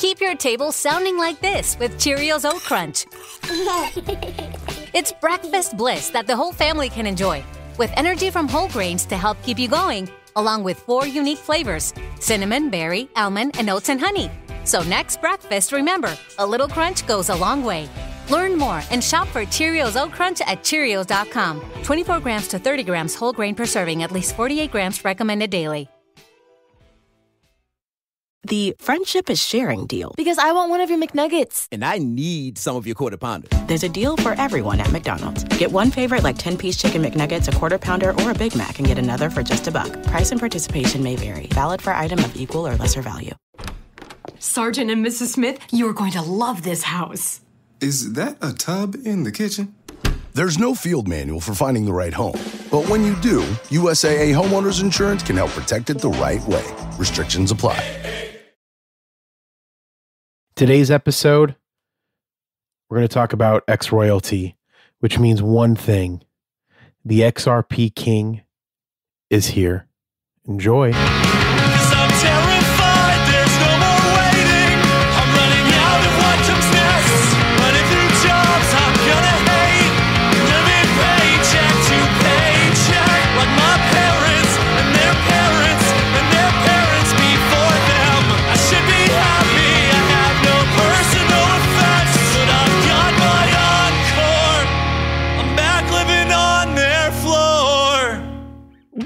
Keep your table sounding like this with Cheerios Oat Crunch. It's breakfast bliss that the whole family can enjoy, with energy from whole grains to help keep you going, along with 4 unique flavors: cinnamon, berry, almond, and oats and honey. So next breakfast, remember, a little crunch goes a long way. Learn more and shop for Cheerios Oat Crunch at Cheerios.com. 24 grams to 30 grams whole grain per serving, at least 48 grams recommended daily. The friendship is sharing deal. Because I want one of your McNuggets. And I need some of your Quarter Pounder. There's a deal for everyone at McDonald's. Get one favorite like 10-piece chicken McNuggets, a Quarter Pounder, or a Big Mac, and get another for just $1. Price and participation may vary. Valid for item of equal or lesser value. Sergeant and Mrs. Smith, you're going to love this house. Is that a tub in the kitchen? There's no field manual for finding the right home. But when you do, USAA Homeowners Insurance can help protect it the right way. Restrictions apply. Today's episode, we're going to talk about X royalty, which means one thing. The XRP King is here. Enjoy.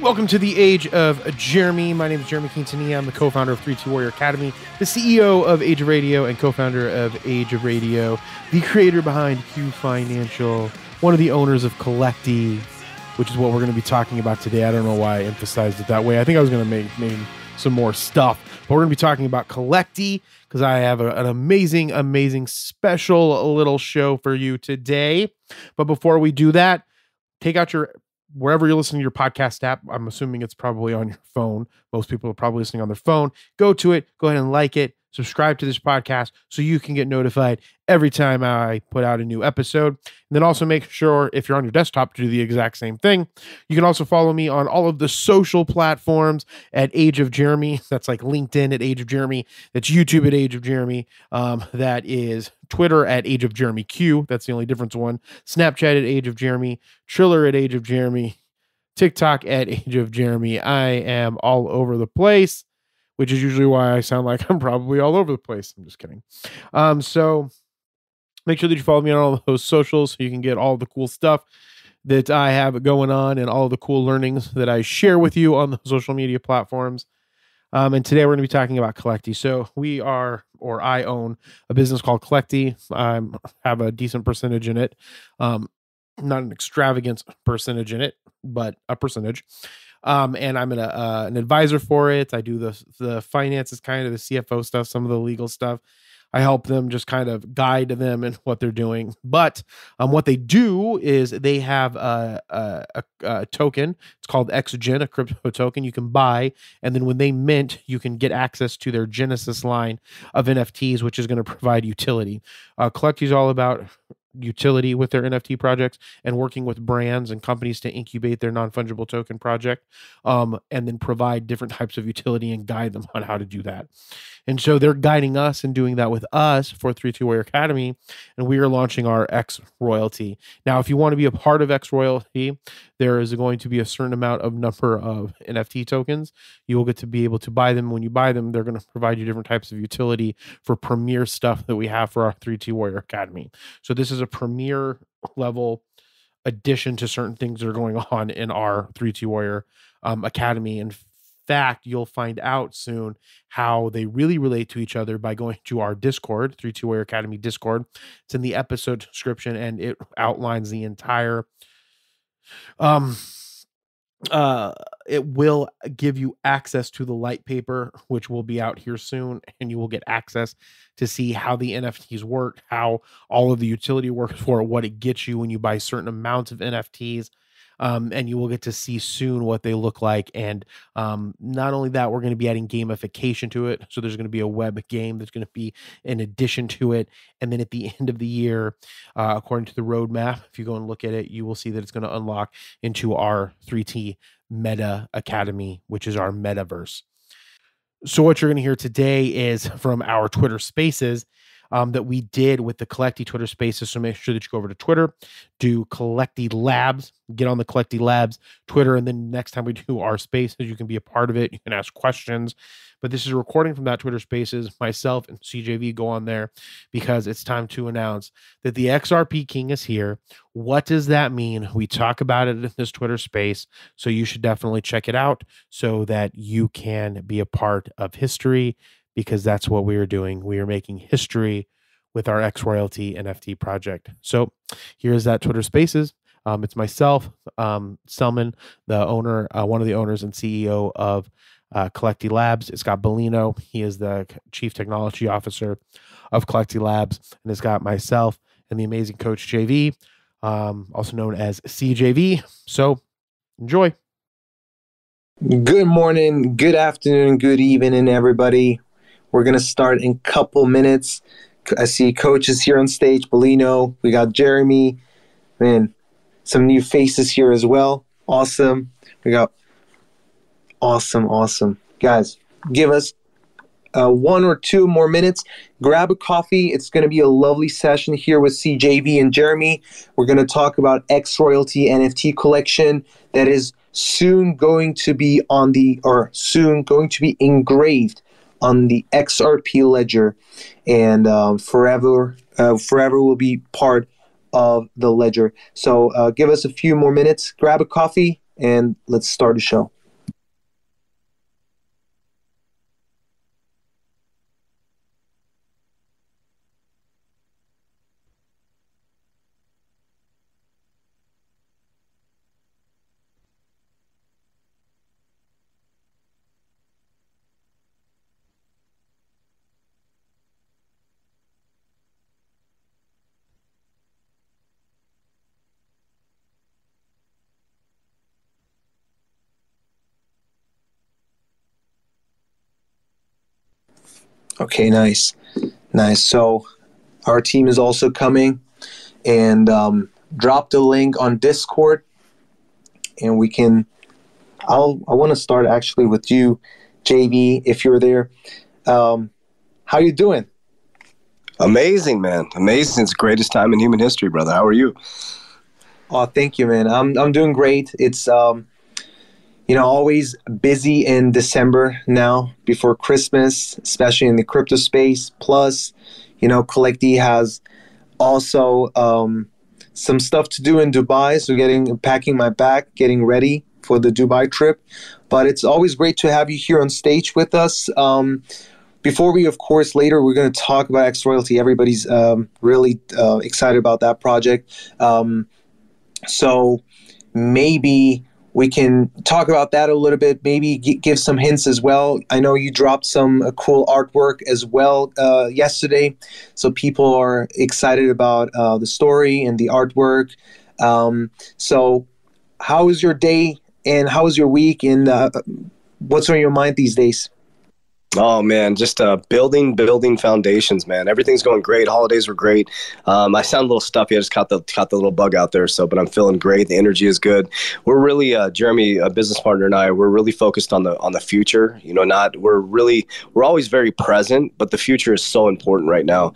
Welcome to the Age of Jeremy. My name is Jeremy Quintanilla. I'm the co-founder of 3T Warrior Academy, the CEO of Age of Radio, and co-founder of Age of Radio, the creator behind Q Financial, one of the owners of Collecti, which is what we're going to be talking about today. I don't know why I emphasized it that way. I think I was going to make some more stuff, but we're going to be talking about Collecti because I have an amazing special little show for you today. But before we do that, take out your wherever you're listening to your podcast app. I'm assuming it's probably on your phone. Most people are probably listening on their phone. Go to it. Go ahead and like it. Subscribe to this podcast so you can get notified every time I put out a new episode. And then also make sure, if you're on your desktop, to do the exact same thing. You can also follow me on all of the social platforms at Age of Jeremy. That's like LinkedIn at Age of Jeremy. That's YouTube at Age of Jeremy. That is Twitter at Age of Jeremy Q. That's the only difference one. Snapchat at Age of Jeremy. Triller at Age of Jeremy. TikTok at Age of Jeremy. I am all over the place, which is usually why I sound like I'm probably all over the place. I'm just kidding. So make sure that you follow me on all of those socials so you can get all the cool stuff that I have going on and all the cool learnings that I share with you on the social media platforms. And today we're going to be talking about Collecti. So I own a business called Collecti. I have a decent percentage in it. Not an extravagant percentage in it, but a percentage. And I'm an advisor for it. I do the finances, kind of the CFO stuff, some of the legal stuff. I help them, just kind of guide them in what they're doing. But what they do is they have a token. It's called XGen, a crypto token you can buy. And then when they mint, you can get access to their Genesis line of NFTs, which is going to provide utility. Collecti is all about utility with their NFT projects and working with brands and companies to incubate their non-fungible token project, and then provide different types of utility and guide them on how to do that. And so they're guiding us and doing that with us for 3T Warrior Academy, and we are launching our X Royalty. Now, if you want to be a part of X Royalty, there is going to be a certain number of NFT tokens. You will get to be able to buy them. When you buy them, they're going to provide you different types of utility for premier stuff that we have for our 3T Warrior Academy. So this is a premier level addition to certain things that are going on in our 3T Warrior Academy. In fact, you'll find out soon how they really relate to each other by going to our Discord, 3T Warrior Academy Discord. It's in the episode description, and it outlines the entire it will give you access to the light paper, which will be out here soon, and you will get access to see how the NFTs work, how all of the utility works for it, what it gets you when you buy certain amounts of NFTs. And you will get to see soon what they look like. And not only that, we're going to be adding gamification to it. So there's going to be a web game that's going to be in addition to it. And then at the end of the year, according to the roadmap, if you go and look at it, you will see that it's going to unlock into our 3T Meta Academy, which is our metaverse. So what you're going to hear today is from our Twitter Spaces that we did with the Collecti Twitter Spaces. So make sure that you go over to Twitter, do Collecti Labs, get on the Collecti Labs Twitter, and then next time we do our Spaces, you can be a part of it. You can ask questions. But this is a recording from that Twitter Spaces. Myself and CJV go on there because it's time to announce that the XRP King is here. What does that mean? We talk about it in this Twitter Space, so you should definitely check it out so that you can be a part of history, because that's what we are doing. We are making history with our X Royalty NFT project. So here's that Twitter Spaces. It's myself, Selman, the owner, one of the owners and CEO of Collecti Labs. It's got Bellino. He is the Chief Technology Officer of Collecti Labs. And it's got myself and the amazing Coach JV, also known as CJV. So enjoy. Good morning, good afternoon, good evening, everybody. We're going to start in a couple minutes. I see coaches here on stage, Bellino. We got Jeremy. Man, some new faces here as well. Awesome. We got awesome. Guys, give us 1 or 2 more minutes. Grab a coffee. It's going to be a lovely session here with CJV and Jeremy. We're going to talk about X Royalty NFT collection that is soon going to be engraved on the XRP ledger, and forever will be part of the ledger. So give us a few more minutes, grab a coffee, and let's start the show. Okay, nice. So our team is also coming, and drop the link on Discord, and we can. I want to start actually with you, JV, if you're there. How you doing? Amazing, man. Amazing. It's the greatest time in human history, brother. How are you? Oh, thank you, man. I'm doing great. It's always busy in December now before Christmas, especially in the crypto space. Plus, Collecti has also some stuff to do in Dubai. So packing my bag, getting ready for the Dubai trip. But it's always great to have you here on stage with us. Before we, of course, later we're going to talk about X Royalty. Everybody's really excited about that project. So maybe we can talk about that a little bit, maybe give some hints as well. I know you dropped some cool artwork as well yesterday, so people are excited about the story and the artwork. So how was your day, and how was your week, and what's on your mind these days? Oh, man, just building foundations, man. Everything's going great. Holidays were great. I sound a little stuffy. I just caught the little bug out there, but I'm feeling great. The energy is good. We're really, Jeremy, a business partner, and I, we're really focused on the future. We're always very present, but the future is so important right now.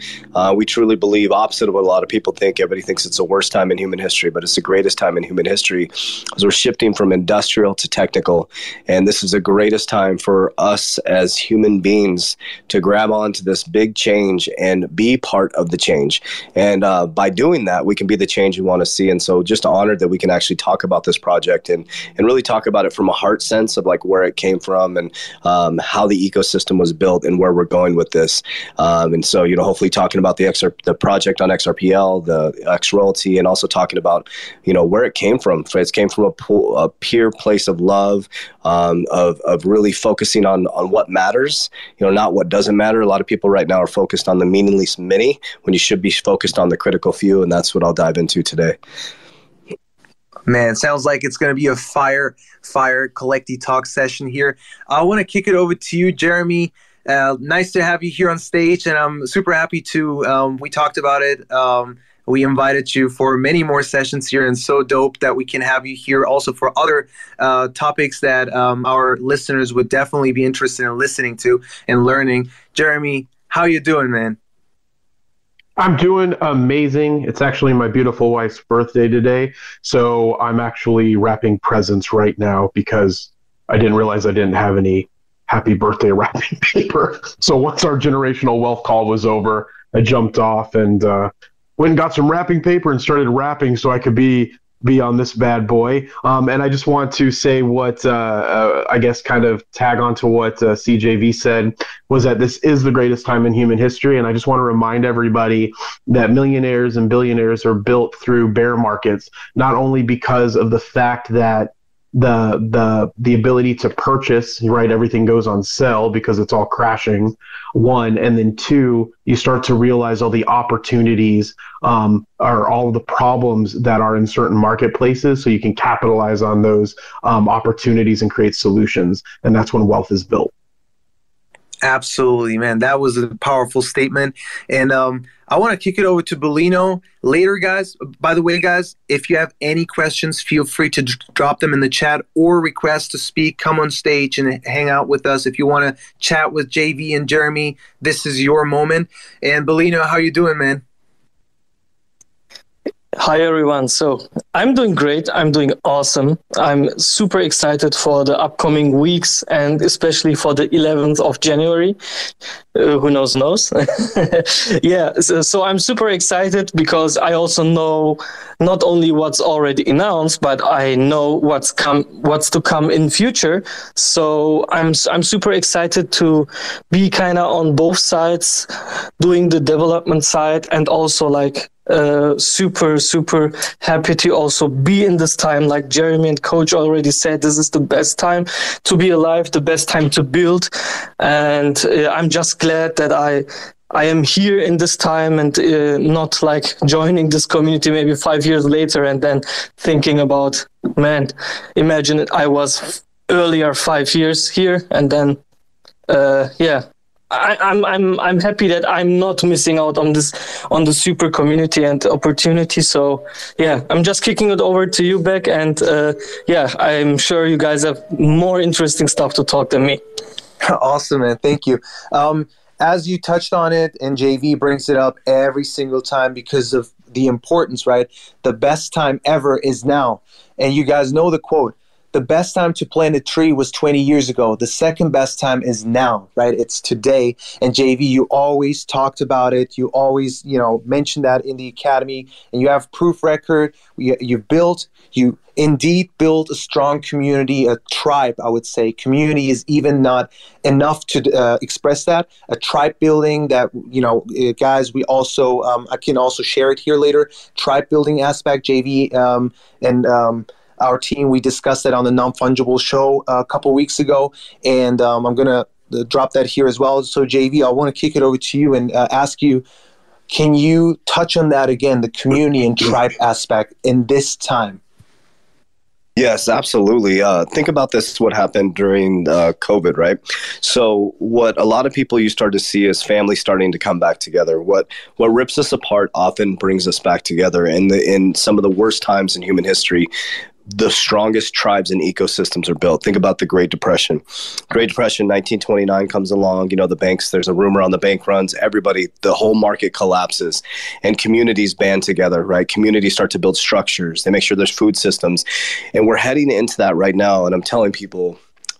We truly believe, opposite of what a lot of people think. Everybody thinks it's the worst time in human history, but it's the greatest time in human history, as we're shifting from industrial to technical. And this is the greatest time for us as human beings to grab onto this big change and be part of the change. And by doing that, we can be the change we want to see. And so just honored that we can actually talk about this project and really talk about it from a heart sense of like where it came from and how the ecosystem was built and where we're going with this. And so, hopefully talking about the project on XRPL, the X Royalty, and also talking about, where it came from. It came from a pure place of love, of really focusing on what matters, not what doesn't matter. A lot of people right now are focused on the meaningless many when you should be focused on the critical few, and that's what I'll dive into today. Man, sounds like it's going to be a fire Collecti talk session here. I want to kick it over to you, Jeremy. Nice to have you here on stage, and I'm super happy to, we talked about it we invited you for many more sessions here, and so dope that we can have you here also for other topics that our listeners would definitely be interested in listening to and learning. Jeremy, how you doing, man? I'm doing amazing. It's actually my beautiful wife's birthday today, so I'm actually wrapping presents right now because I didn't realize I didn't have any happy birthday wrapping paper. So once our generational wealth call was over, I jumped off and went and got some wrapping paper and started wrapping so I could be on this bad boy. And I just want to say what, I guess kind of tag on to what CJV said, was that this is the greatest time in human history. And I just want to remind everybody that millionaires and billionaires are built through bear markets, not only because of the fact that the ability to purchase, right? Everything goes on sale because it's all crashing, one, and then two, you start to realize all the opportunities or all the problems that are in certain marketplaces, so you can capitalize on those opportunities and create solutions, and that's when wealth is built. Absolutely, man. That was a powerful statement. And I want to kick it over to Bellino later, guys. By the way, guys, if you have any questions, feel free to drop them in the chat or request to speak. Come on stage and hang out with us. If you want to chat with JV and Jeremy, this is your moment. And Bellino, how you doing, man? Hi, everyone. So I'm doing great. I'm doing awesome. I'm super excited for the upcoming weeks and especially for the 11th of January. Who knows? Yeah. So I'm super excited because I also know not only what's already announced, but I know what's to come in future. So I'm super excited to be kind of on both sides, doing the development side and also like super happy to also be in this time. Like Jeremy and Coach already said, this is the best time to be alive, the best time to build, and I'm just glad that I am here in this time and not like joining this community maybe 5 years later and then thinking about, man, imagine I was earlier 5 years here and then I'm happy that I'm not missing out on the super community and opportunity. So yeah, I'm just kicking it over to you, Beck, and I'm sure you guys have more interesting stuff to talk than me. Awesome, man. Thank you. As you touched on it, and JV brings it up every single time because of the importance, right? The best time ever is now. And you guys know the quote. The best time to plant a tree was 20 years ago. The second best time is now, right? It's today. And JV, you always talked about it. You always, mentioned that in the academy, and you have proof record. You indeed built a strong community, a tribe, I would say. Community is even not enough to express that. A tribe building that, guys, we also, I can also share it here later. Tribe building aspect, JV, and our team, we discussed that on the Non-Fungible show a couple weeks ago, and I'm going to drop that here as well. So, JV, I want to kick it over to you and ask you, can you touch on that again, the community and tribe aspect in this time? Yes, absolutely. Think about this, what happened during COVID, right? So what a lot of people you start to see is families starting to come back together. What rips us apart often brings us back together. In some of the worst times in human history, the strongest tribes and ecosystems are built. Think about the Great Depression. Great Depression, 1929 comes along. The banks, there's a rumor on the bank runs. Everybody, the whole market collapses and communities band together, right? Communities start to build structures. They make sure there's food systems. And we're heading into that right now. And I'm telling people,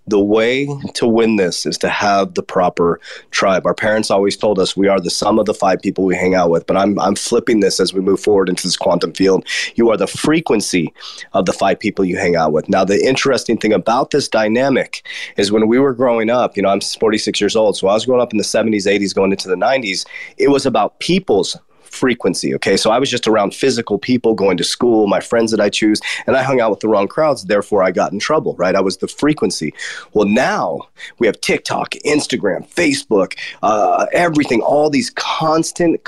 the way to win this is to have the proper tribe. Our parents always told us we are the sum of the 5 people we hang out with, but I'm flipping this as we move forward into this quantum field. You are the frequency of the 5 people you hang out with. Now, the interesting thing about this dynamic is when we were growing up, I'm 46 years old, so I was growing up in the 70s, 80s, going into the 90s, it was about people's frequency. Okay. So I was just around physical people going to school, my friends that I choose, and I hung out with the wrong crowds. Therefore I got in trouble, right? I was the frequency. Well, now we have TikTok, Instagram, Facebook, everything, all these constant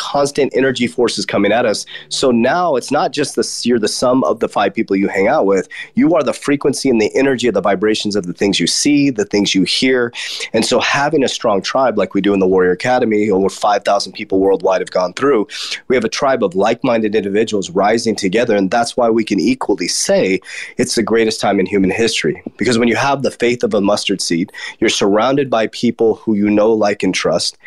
energy forces coming at us. So now it's not just you're the sum of the 5 people you hang out with. You are the frequency and the energy of the vibrations of the things you see, the things you hear. And so having a strong tribe like we do in the Warrior Academy, over 5,000 people worldwide have gone through, We have a tribe of like-minded individuals rising together, and that's why we can equally say it's the greatest time in human history. Because when you have the faith of a mustard seed, you're surrounded by people who you know, like, and trust.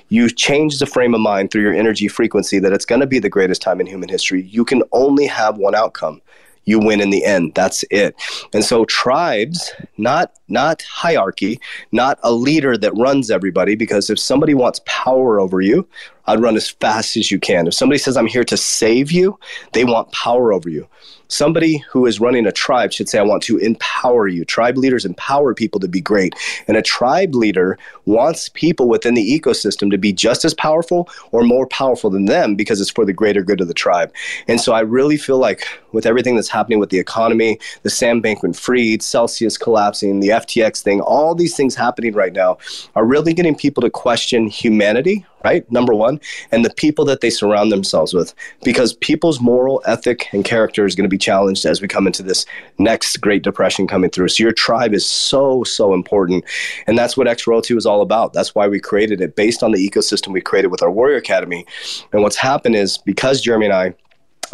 You change the frame of mind through your energy frequency that it's going to be the greatest time in human history. You can only have one outcome. You win in the end. That's it. And so tribes, not hierarchy, not a leader that runs everybody, because if somebody wants power over you, I'd run as fast as you can. If somebody says, I'm here to save you, they want power over you. Somebody who is running a tribe should say, I want to empower you. Tribe leaders empower people to be great. And a tribe leader wants people within the ecosystem to be just as powerful or more powerful than them, because it's for the greater good of the tribe. And so I really feel like with everything that's happening with the economy, the Sam Bankman-Fried, Celsius collapsing, the FTX thing, all these things happening right now are really getting people to question humanity, right? Number one, and the people that they surround themselves with, because people's moral ethic and character is going to be challenged as we come into this next Great Depression coming through. So your tribe is so, so important. And that's what X Royalty was all about. That's why we created it, based on the ecosystem we created with our Warrior Academy. And what's happened is, because Jeremy and I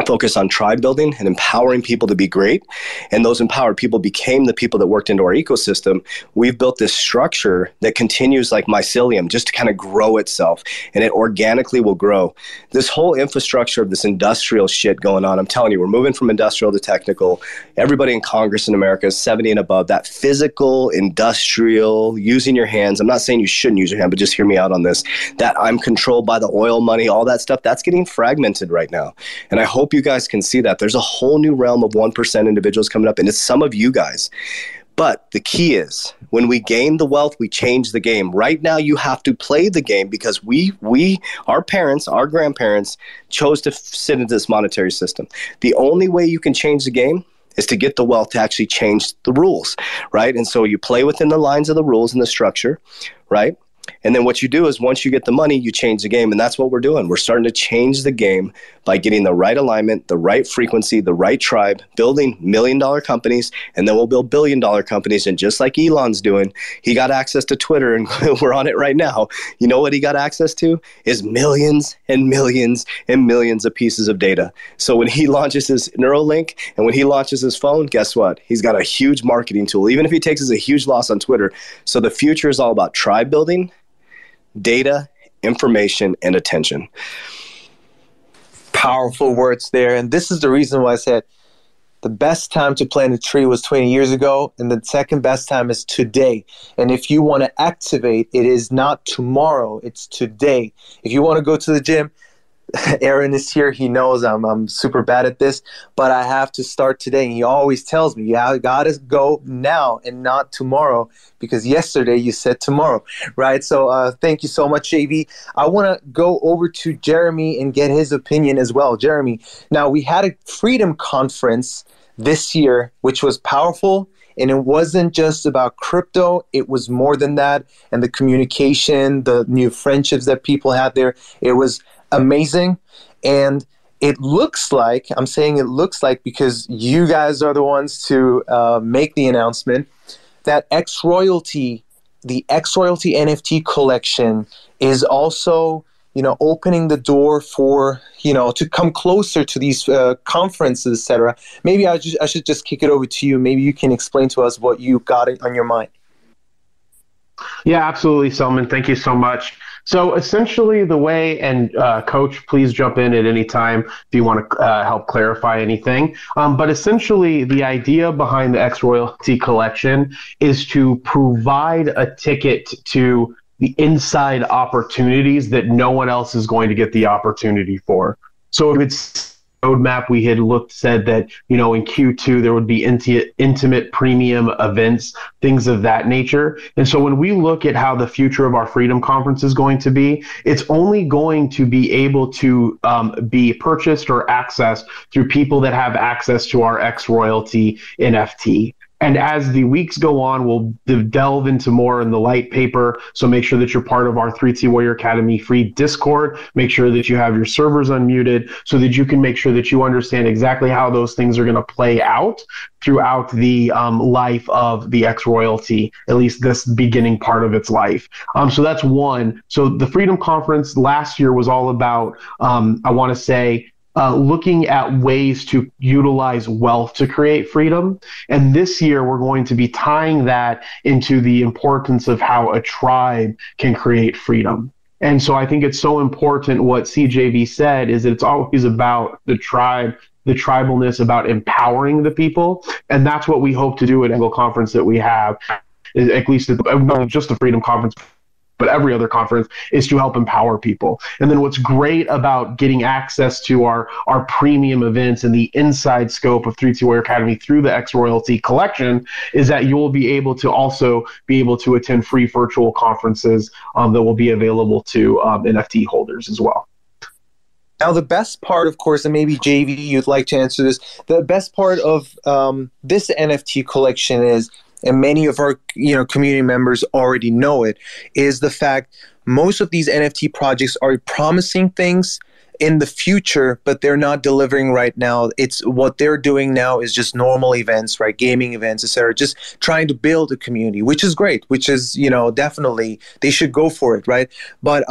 focus on tribe building and empowering people to be great, and those empowered people became the people that worked into our ecosystem, we've built this structure that continues like mycelium, just to kind of grow itself, and it organically will grow. This whole infrastructure of this industrial shit going on, I'm telling you, we're moving from industrial to technical. Everybody in Congress in America is 70 and above. That physical, industrial, using your hands, I'm not saying you shouldn't use your hand, but just hear me out on this, that I'm controlled by the oil money, all that stuff, that's getting fragmented right now. And I hope you guys can see that. There's a whole new realm of 1% individuals coming up, and it's some of you guys. But the key is, when we gain the wealth, we change the game. Right now, you have to play the game, because our parents, our grandparents, chose to sit into this monetary system. The only way you can change the game is to get the wealth to actually change the rules, right? And so you play within the lines of the rules and the structure, right? And then what you do is, once you get the money, you change the game. And that's what we're doing. We're starting to change the game by getting the right alignment, the right frequency, the right tribe, building $1 million companies, and then we'll build $1 billion companies. And just like Elon's doing, he got access to Twitter, and we're on it right now. You know what he got access to? Is millions and millions and millions of pieces of data. So when he launches his Neuralink and when he launches his phone, guess what? He's got a huge marketing tool, even if he takes us a huge loss on Twitter. So the future is all about tribe building, data, information, and attention. Powerful words there. And this is the reason why I said the best time to plant a tree was 20 years ago, and the second best time is today. And if you want to activate, it is not tomorrow, it's today. If you want to go to the gym, Aaron is here. He knows I'm super bad at this, but I have to start today. And he always tells me, yeah, I got to go now and not tomorrow, because yesterday you said tomorrow, right? So thank you so much, JV. I want to go over to Jeremy and get his opinion as well. Jeremy, now we had a Freedom Conference this year, which was powerful. And it wasn't just about crypto. It was more than that. And the communication, the new friendships that people had there, it was amazing. And it looks like, I'm saying it looks like because you guys are the ones to make the announcement, that X Royalty, the X Royalty NFT collection is also, opening the door for, to come closer to these conferences, etc. Maybe I should just kick it over to you. Maybe you can explain to us what you got on your mind. Yeah, absolutely, Selman. Thank you so much. So essentially the way, and Coach, please jump in at any time if you want to help clarify anything. But essentially the idea behind the X Royalty collection is to provide a ticket to the inside opportunities that no one else is going to get the opportunity for. So if it's roadmap, we had said that, in Q2 there would be intimate premium events, things of that nature. And so when we look at how the future of our Freedom Conference is going to be, it's only going to be able to be purchased or accessed through people that have access to our X Royalty NFT. And as the weeks go on, we'll delve into more in the light paper. So make sure that you're part of our 3T Warrior Academy free Discord. Make sure that you have your servers unmuted so that you can make sure that you understand exactly how those things are going to play out throughout the life of the X Royalty, at least this beginning part of its life. So that's one. So the Freedom Conference last year was all about, I want to say, looking at ways to utilize wealth to create freedom. And this year, we're going to be tying that into the importance of how a tribe can create freedom. And so I think it's so important what CJV said is that it's always about the tribe, the tribalness, about empowering the people. And that's what we hope to do at every conference that we have, at least not just the Freedom Conference, but every other conference, is to help empower people. And then what's great about getting access to our premium events and the inside scope of 3T Warrior Academy through the X Royalty collection is that you will be able to also be able to attend free virtual conferences that will be available to NFT holders as well. Now, the best part, of course, and maybe JV, you'd like to answer this, the best part of this NFT collection is, and many of our community members already know it, is the fact most of these NFT projects are promising things in the future, but they're not delivering right now. It's what they're doing now is just normal events, right? Gaming events, etc. Just trying to build a community, which is great, which is, definitely they should go for it, right? But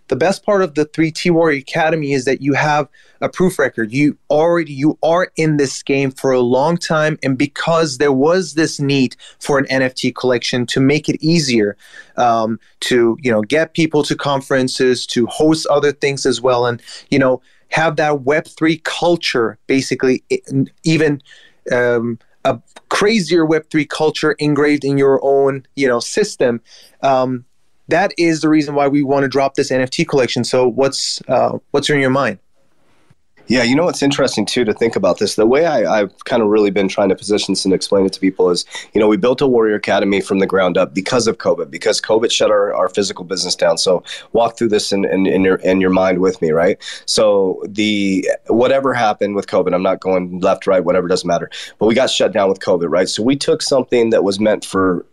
the best part of the 3T Warrior Academy is that you have a proof record. You are in this game for a long time, and because there was this need for an NFT collection to make it easier to get people to conferences, to host other things as well, and have that Web3 culture, basically even a crazier Web3 culture engraved in your own system. That is the reason why we want to drop this NFT collection. So what's in your mind? Yeah, what's interesting, too, to think about this, the way I've kind of really been trying to position this and explain it to people is, we built a Warrior Academy from the ground up because of COVID, because COVID shut our physical business down. So walk through this in your mind with me, right? So whatever happened with COVID, I'm not going left, right, whatever, doesn't matter. But we got shut down with COVID, right? So we took something that was meant for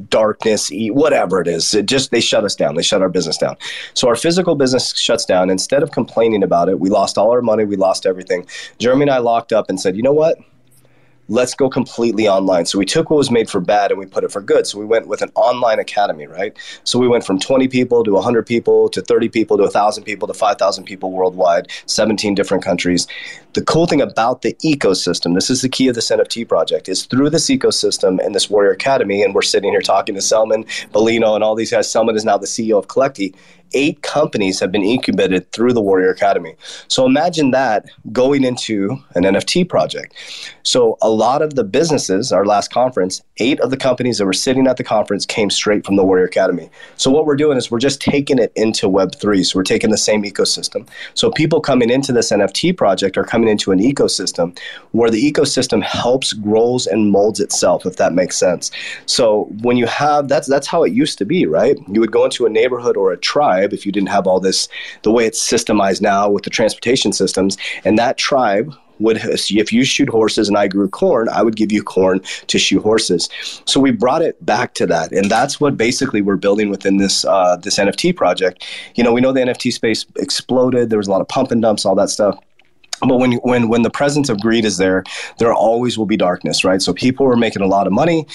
darkness, whatever it is, they shut us down. They shut our business down. So our physical business shuts down. Instead of complaining about it, we lost all our money. We lost everything. Jeremy and I locked up and said, you know what? Let's go completely online. So we took what was made for bad and we put it for good. So we went with an online academy, right? So we went from 20 people to 100 people to 30 people to 1,000 people to 5,000 people worldwide, 17 different countries. The cool thing about the ecosystem, this is the key of this NFT project, is through this ecosystem and this Warrior Academy, and we're sitting here talking to Selman, Bellino, and all these guys. Selman is now the CEO of Collecti. 8 companies have been incubated through the Warrior Academy. So imagine that going into an NFT project. So a lot of the businesses, our last conference, 8 of the companies that were sitting at the conference came straight from the Warrior Academy. So what we're doing is we're just taking it into Web3. So we're taking the same ecosystem. So people coming into this NFT project are coming into an ecosystem where the ecosystem helps, grows, and molds itself, if that makes sense. So when you have, that's how it used to be, right? You would go into a neighborhood or a tribe if you didn't have all this, the way it's systemized now with the transportation systems, and that tribe would, if you shoot horses and I grew corn, I would give you corn to shoot horses. So we brought it back to that, and that's what basically we're building within this this NFT project. We know the NFT space exploded. There was a lot of pump and dumps, all that stuff. But when the presence of greed is there always will be darkness, right? So people are making a lot of money.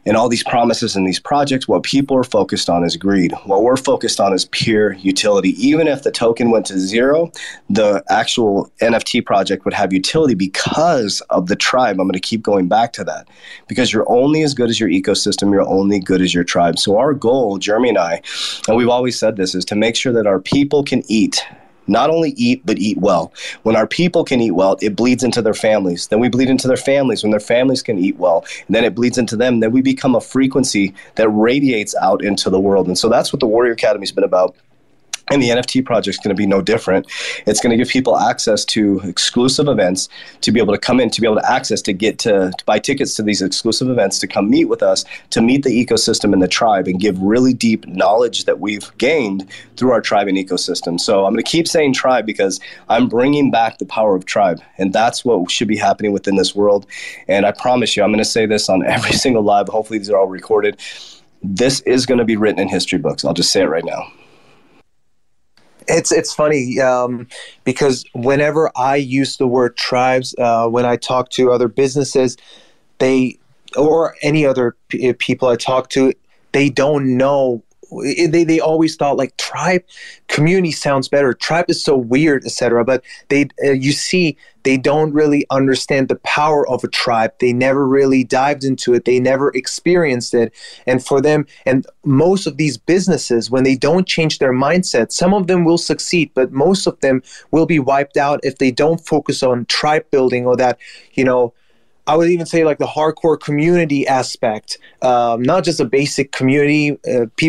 And all these promises and these projects, what people are focused on is greed. What we're focused on is pure utility. Even if the token went to 0, the actual NFT project would have utility because of the tribe. I'm going to keep going back to that because you're only as good as your ecosystem. You're only good as your tribe. So our goal, Jeremy and I, and we've always said this, is to make sure that our people can eat. Not only eat, but eat well. When our people can eat well, it bleeds into their families. Then we bleed into their families. When their families can eat well, and then it bleeds into them. Then we become a frequency that radiates out into the world. And so that's what the Warrior Academy has been about. And the NFT project is going to be no different. It's going to give people access to exclusive events, to be able to come in, to be able to access, to buy tickets to these exclusive events, to come meet with us, to meet the ecosystem and the tribe, and give really deep knowledge that we've gained through our tribe and ecosystem. So I'm going to keep saying tribe because I'm bringing back the power of tribe. And that's what should be happening within this world. And I promise you, I'm going to say this on every single live. Hopefully these are all recorded. This is going to be written in history books. I'll just say it right now. It's funny because whenever I use the word tribes, when I talk to other businesses, or any other people I talk to, they don't know. They always thought like tribe, community sounds better. Tribe is so weird, etc. But you see, they don't really understand the power of a tribe. They never really dived into it. They never experienced it. And for them, and most of these businesses, when they don't change their mindset, some of them will succeed, but most of them will be wiped out if they don't focus on tribe building or that, I would even say like the hardcore community aspect, not just a basic community.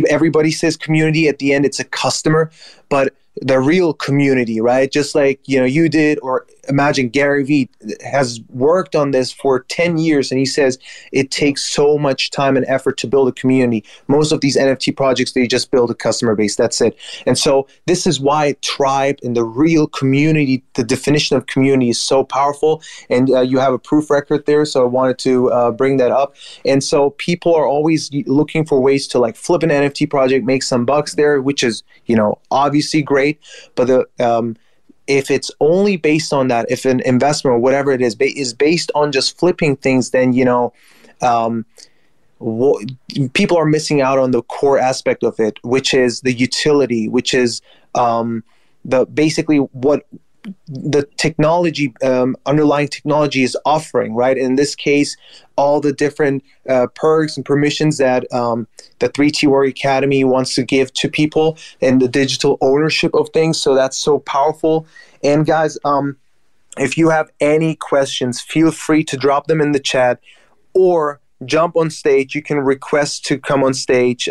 Everybody says community. At the end, it's a customer, but the real community, right? Just like, you did, or imagine Gary Vee has worked on this for 10 years, and he says it takes so much time and effort to build a community. Most of these NFT projects, they just build a customer base. That's it. And so this is why tribe and the real community, the definition of community is so powerful. And you have a proof record there, so I wanted to bring that up. And so people are always looking for ways to like flip an NFT project, make some bucks there, which is, obviously great. But if it's only based on that, if an investment or whatever it is based on just flipping things, then people are missing out on the core aspect of it, which is the utility, which is basically what the technology, underlying technology is offering, right? In this case, all the different perks and permissions that the 3T Warrior Academy wants to give to people, and the digital ownership of things. So that's so powerful. And guys, if you have any questions, feel free to drop them in the chat or jump on stage. You can request to come on stage.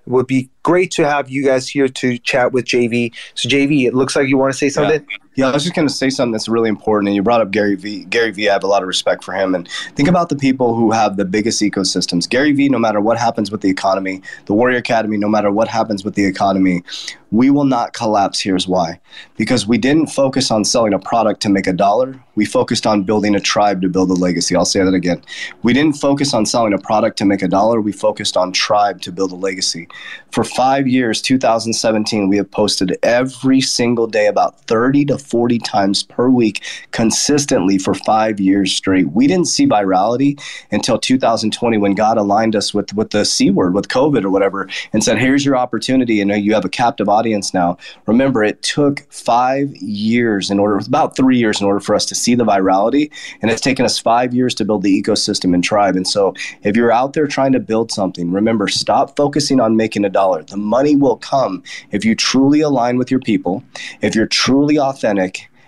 Would be great to have you guys here to chat with JV. So JV, it looks like you want to say something. Yeah, I was just going to say something that's really important. And you brought up Gary Vee. Gary Vee, I have a lot of respect for him. And think about the people who have the biggest ecosystems. Gary Vee, no matter what happens with the economy, the Warrior Academy, no matter what happens with the economy, we will not collapse. Here's why. Because we didn't focus on selling a product to make $1. We focused on building a tribe to build a legacy. I'll say that again. We didn't focus on selling a product to make $1. We focused on tribe to build a legacy. For 5 years, 2017, we have posted every single day about 30 to 40 times per week consistently for 5 years straight. We didn't see virality until 2020 when God aligned us with the C word, with COVID or whatever, and said, here's your opportunity, and you have a captive audience now. Remember, it took 5 years about 3 years in order for us to see the virality, and it's taken us 5 years to build the ecosystem and tribe. And so if you're out there trying to build something, remember, stop focusing on making $1. The money will come if you truly align with your people, if you're truly authentic,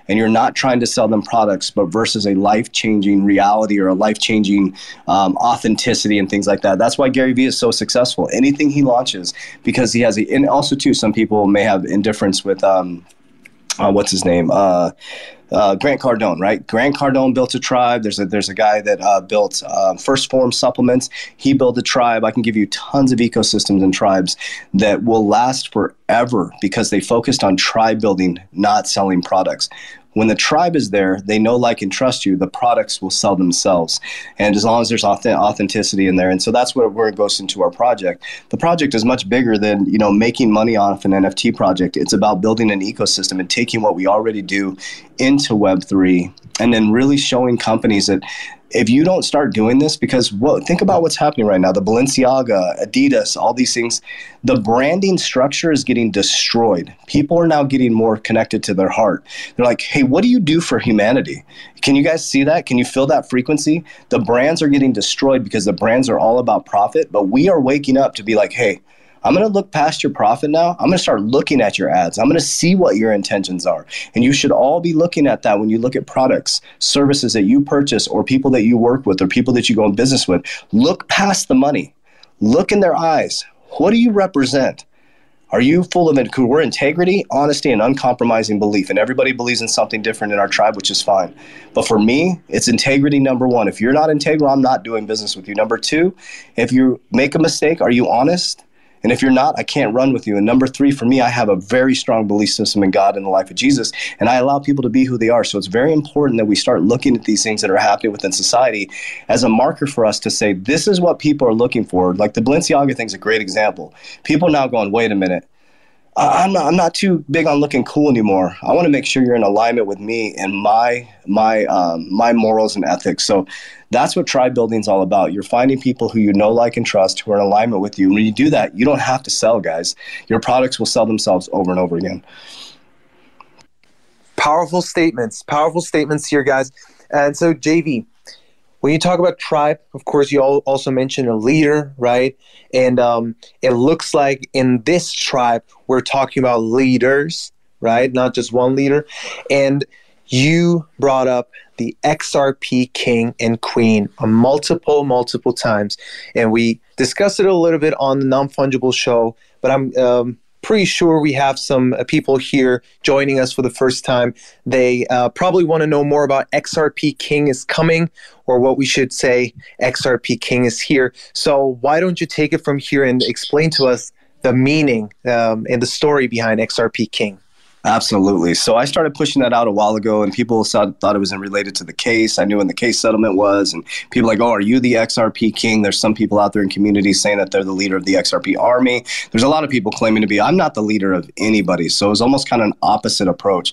and you're not trying to sell them products, but versus a life-changing reality or a life-changing authenticity and things like that. That's why Gary Vee is so successful. Anything he launches, because he has and also too, some people may have indifference with what's his name? Grant Cardone, right? Grant Cardone built a tribe. There's a guy that built First Form Supplements. He built a tribe. I can give you tons of ecosystems and tribes that will last forever because they focused on tribe building, not selling products. When the tribe is there, they know, like, and trust you. The products will sell themselves. And as long as there's authenticity in there. And so that's where it goes into our project. The project is much bigger than, making money off an NFT project. It's about building an ecosystem and taking what we already do into Web3 and then really showing companies that if you don't start doing this, because think about what's happening right now, the Balenciaga, Adidas, all these things, the branding structure is getting destroyed. People are now getting more connected to their heart. They're like, hey, what do you do for humanity? Can you guys see that? Can you feel that frequency? The brands are getting destroyed because the brands are all about profit, but we are waking up to be like, hey, I'm going to look past your profit now. I'm going to start looking at your ads. I'm going to see what your intentions are. And you should all be looking at that when you look at products, services that you purchase, or people that you work with, or people that you go in business with. Look past the money. Look in their eyes. What do you represent? Are you full of it? We're integrity, honesty, and uncompromising belief. And everybody believes in something different in our tribe, which is fine. But for me, it's integrity, number one. If you're not integral, I'm not doing business with you. Number two, if you make a mistake, are you honest? And if you're not, I can't run with you. And number three, for me, I have a very strong belief system in God and the life of Jesus, and I allow people to be who they are. So it's very important that we start looking at these things that are happening within society as a marker for us to say, this is what people are looking for. Like the Balenciaga thing is a great example. People now going, wait a minute. I'm not too big on looking cool anymore. I want to make sure you're in alignment with me and my morals and ethics. So that's what tribe building is all about. You're finding people who you know, like, and trust who are in alignment with you. And when you do that, you don't have to sell, guys. Your products will sell themselves over and over again. Powerful statements here, guys. And so, JV, when you talk about tribe, of course, you also mentioned a leader, right? And it looks like in this tribe, we're talking about leaders, right? Not just one leader. And you brought up the XRP King and Queen multiple times. And we discussed it a little bit on the Non-Fungible show, but I'm pretty sure we have some people here joining us for the first time. They probably want to know more about XRP King is coming, or what we should say, XRP King is here. So why don't you take it from here and explain to us the meaning and the story behind XRP King? Absolutely. So I started pushing that out a while ago, and people thought it was related to the case. I knew when the case settlement was, and people like, oh, are you the XRP King? There's some people out there in communities saying that they're the leader of the XRP army. There's a lot of people claiming to be. I'm not the leader of anybody. So it was almost kind of an opposite approach.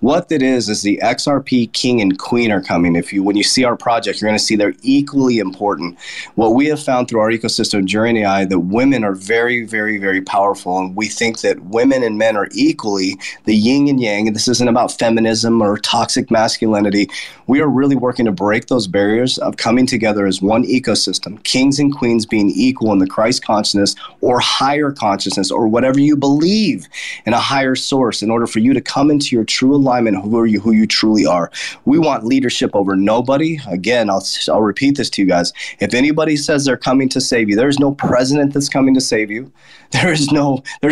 What that is the XRP King and Queen are coming. When you see our project, you're going to see they're equally important. What we have found through our ecosystem Journey AI, that women are very, very, very powerful, and we think that women and men are equally the yin and yang. And this isn't about feminism or toxic masculinity. We are really working to break those barriers of coming together as one ecosystem, kings and queens being equal in the Christ consciousness or higher consciousness or whatever you believe in a higher source in order for you to come into your true alignment, who you truly are. We want leadership over nobody. Again, I'll repeat this to you guys. If anybody says they're coming to save you, there's no president that's coming to save you. There's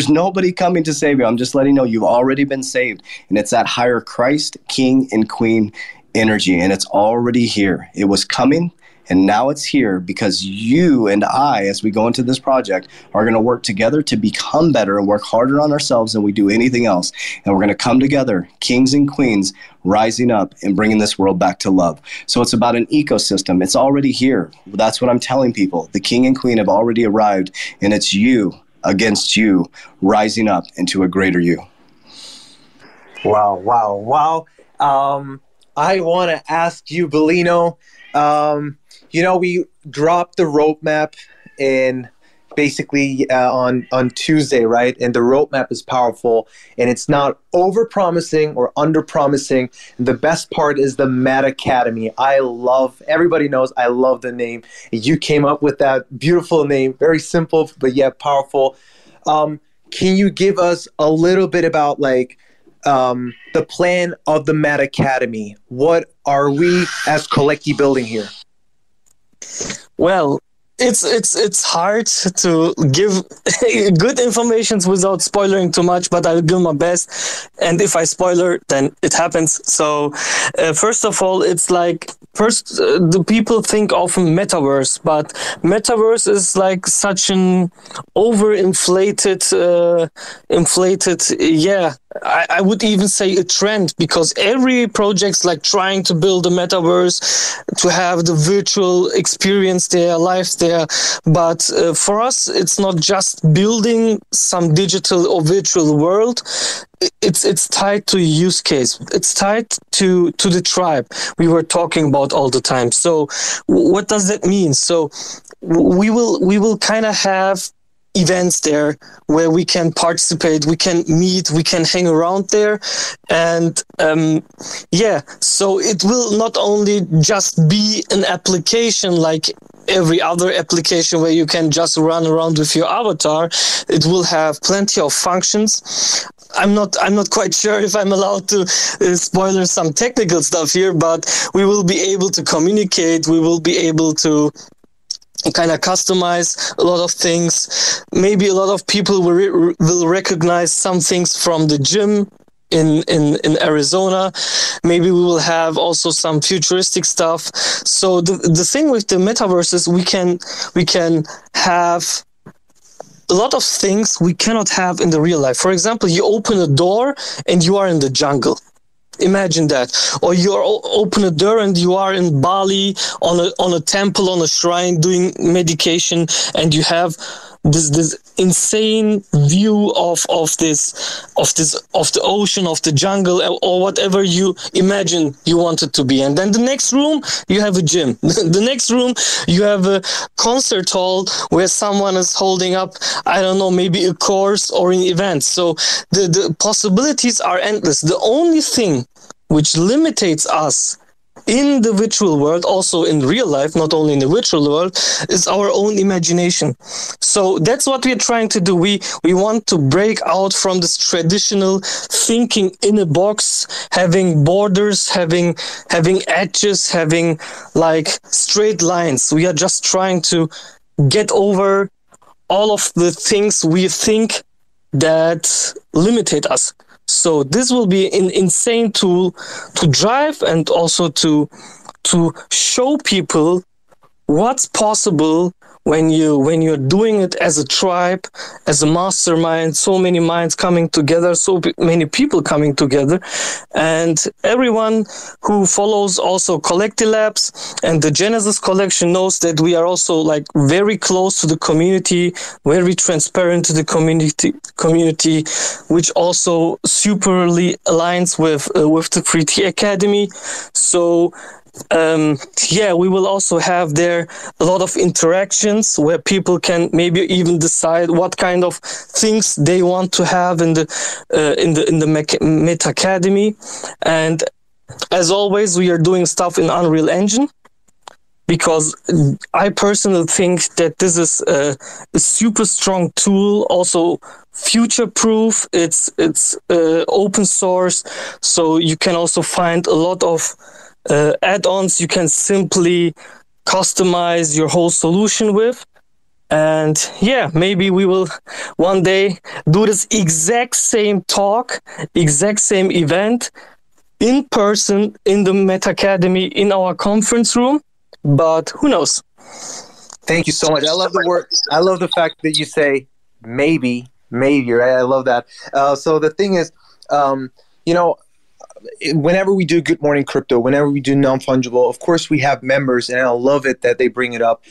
nobody coming to save you. I'm just letting you know you've already been saved. And it's that higher Christ, King, and Queen energy. And it's already here. It was coming, and now it's here because you and I, as we go into this project, are going to work together to become better and work harder on ourselves than we do anything else. And we're going to come together, kings and queens, rising up and bringing this world back to love. So it's about an ecosystem. It's already here. That's what I'm telling people. The king and queen have already arrived, and it's you against you, rising up into a greater you. Wow. I want to ask you, Bellino, we dropped the roadmap in basically on Tuesday, right? And the roadmap is powerful, and it's not over-promising or under-promising. The best part is the Meta Academy. Everybody knows I love the name. You came up with that beautiful name, very simple, but yet powerful. Can you give us a little bit about the plan of the Meta Academy? What are we as Collecti building here? Well, it's hard to give good information without spoiling too much, but I'll do my best. And if I spoiler, then it happens. So first of all, it's the people think of metaverse, but metaverse is like such an overinflated, I would even say a trend, because every project's trying to build a metaverse, to have the virtual experience there, life there. But for us, it's not just building some digital or virtual world. It's tied to a use case. It's tied to the tribe we were talking about all the time. So what does that mean? So we will kind of have events there where we can participate, we can meet, we can hang around there. And so it will not only just be an application like every other application where you can just run around with your avatar. It will have plenty of functions. I'm not quite sure if I'm allowed to spoiler some technical stuff here, but we will be able to communicate. We will be able to kind of customize a lot of things. Maybe a lot of people will recognize some things from the gym in Arizona. Maybe we will have also some futuristic stuff. So the thing with the metaverse is we can have a lot of things we cannot have in the real life. For example, you open a door and you are in the jungle. Imagine that. Or you open a door and you are in Bali on a temple, on a shrine doing medication, and you have this insane view of the ocean, of the jungle, or whatever you imagine you want it to be. And then the next room you have a gym. The next room you have a concert hall where someone is holding up, I don't know, maybe a course or an event. So the possibilities are endless. The only thing which limits us in the virtual world, also in real life, not only in the virtual world, is our own imagination. So that's what we're trying to do. We want to break out from this traditional thinking in a box, having borders, having edges, having like straight lines. We are just trying to get over all of the things we think that limitate us. So this will be an insane tool to drive and also to show people what's possible when you're doing it as a tribe, as a mastermind, so many minds coming together, so many people coming together. And everyone who follows also Collecti Labs and the Genesis collection knows that we are also like very close to the community, very transparent to the community, which also superly aligns with the Free T Academy. So we will also have there a lot of interactions where people can maybe even decide what kind of things they want to have in the Meta Academy. And as always, we are doing stuff in Unreal Engine, because I personally think that this is a super strong tool, also future-proof. It's open source, so you can also find a lot of add-ons you can simply customize your whole solution with. And maybe we will one day do this exact same talk, exact same event in person in the Meta Academy in our conference room, but who knows? Thank you so much. I love the word. I love the fact that you say maybe, right? I love that. So the thing is, whenever we do Good Morning Crypto, whenever we do Non-Fungible, of course we have members, and I love it that they bring it up.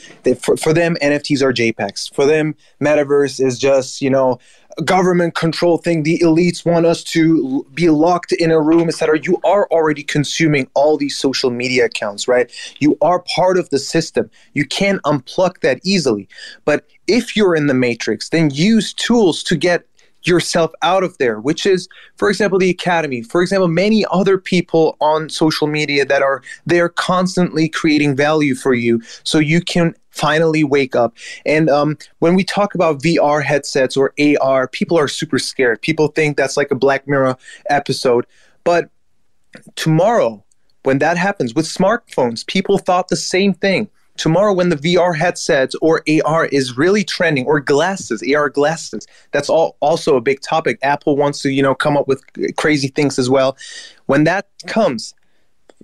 For them, NFTs are JPEGs. For them, Metaverse is just, a government control thing. The elites want us to be locked in a room, etc. You are already consuming all these social media accounts, right? You are part of the system. You can't unplug that easily. But if you're in the matrix, then use tools to get yourself out of there, which is, for example, the Academy, for example, many other people on social media that are there constantly creating value for you so you can finally wake up. And when we talk about VR headsets or AR, people are super scared. People think that's like a Black Mirror episode. But tomorrow, when that happens with smartphones, people thought the same thing. Tomorrow, when the VR headsets or AR is really trending, or glasses, AR glasses, that's also a big topic. Apple wants to, come up with crazy things as well. When that comes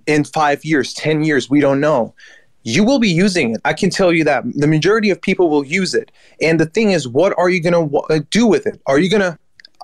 in 5 years, 10 years, we don't know. You will be using it. I can tell you that. The majority of people will use it. And the thing is, what are you going to do with it? Are you going to,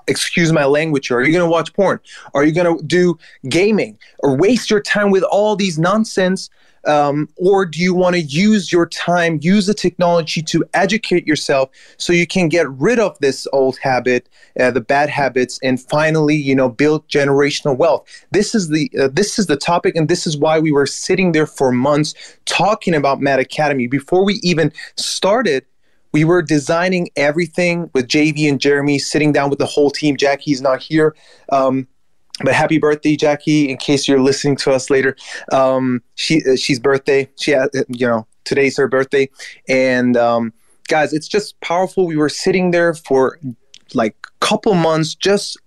excuse my language here, are you going to watch porn? Are you going to do gaming or waste your time with all these nonsense? Or do you want to use your time, use the technology to educate yourself so you can get rid of this old habit, the bad habits, and finally, build generational wealth? This is the topic, and this is why we were sitting there for months talking about Meta Academy. Before we even started, we were designing everything with JV and Jeremy, sitting down with the whole team. Jackie's not here. But happy birthday, Jackie, in case you're listening to us later. She's birthday. Today's her birthday. And guys, it's just powerful. We were sitting there for like a couple months just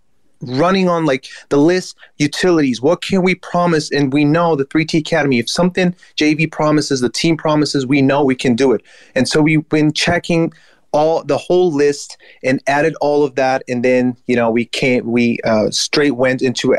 running on like the list, utilities, what can we promise? And we know the 3T Academy, if something JV promises, the team promises, we know we can do it. And so we've been checking the whole list and added all of that, and then we straight went into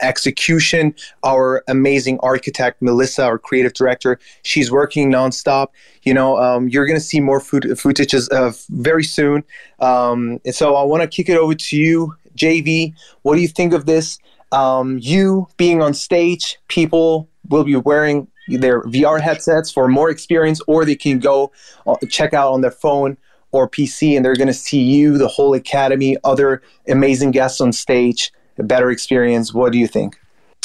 execution. Our amazing architect Melissa, our creative director, she's working nonstop. You're gonna see more footages very soon. And so I want to kick it over to you, JV. What do you think of this? You being on stage, people will be wearing their VR headsets for more experience, or they can go check out on their phone or PC, and they're going to see you, the whole academy, other amazing guests on stage, a better experience. What do you think?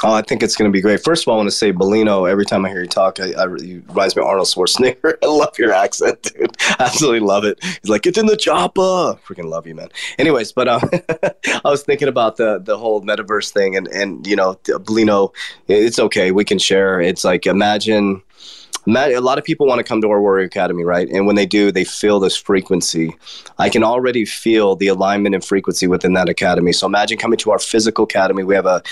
Oh, I think it's going to be great. First of all, I want to say, Bellino, every time I hear you talk, you reminds me of Arnold Schwarzenegger. I love your accent, dude. Absolutely love it. He's like, it's in the chopper. Freaking love you, man. Anyways, but I was thinking about the whole metaverse thing, and Bellino, it's okay. We can share. It's like, imagine a lot of people want to come to our Warrior Academy, right? And when they do, they feel this frequency. I can already feel the alignment and frequency within that academy. So imagine coming to our physical academy. We have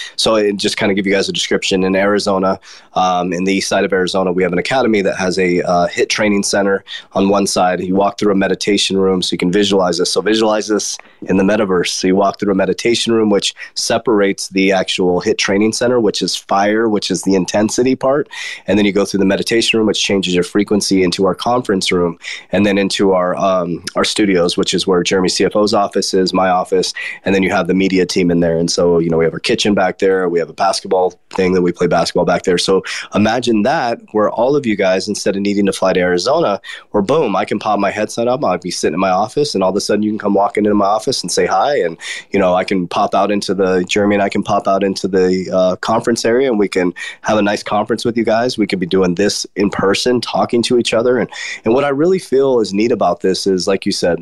just kind of give you guys a description. In Arizona, in the east side of Arizona, we have an academy that has a HIIT training center on one side. You walk through a meditation room so you can visualize this. So visualize this in the metaverse. So you walk through a meditation room, which separates the actual HIIT training center, which is fire, which is the intensity part. And then you go through the meditation room, which changes your frequency, into our conference room, and then into our studios, which is where Jeremy CFO's office is, my office, and then you have the media team in there. And so, we have our kitchen back there. We have a basketball thing that we play basketball back there. So imagine that, where all of you guys, instead of needing to fly to Arizona, where boom, I can pop my headset up, I'll be sitting in my office, and all of a sudden you can come walking into my office and say hi, and I can pop out into Jeremy and I can pop out into the conference area, and we can have a nice conference with you guys. We could be doing this in person, talking to each other. And what I really feel is neat about this is, like you said,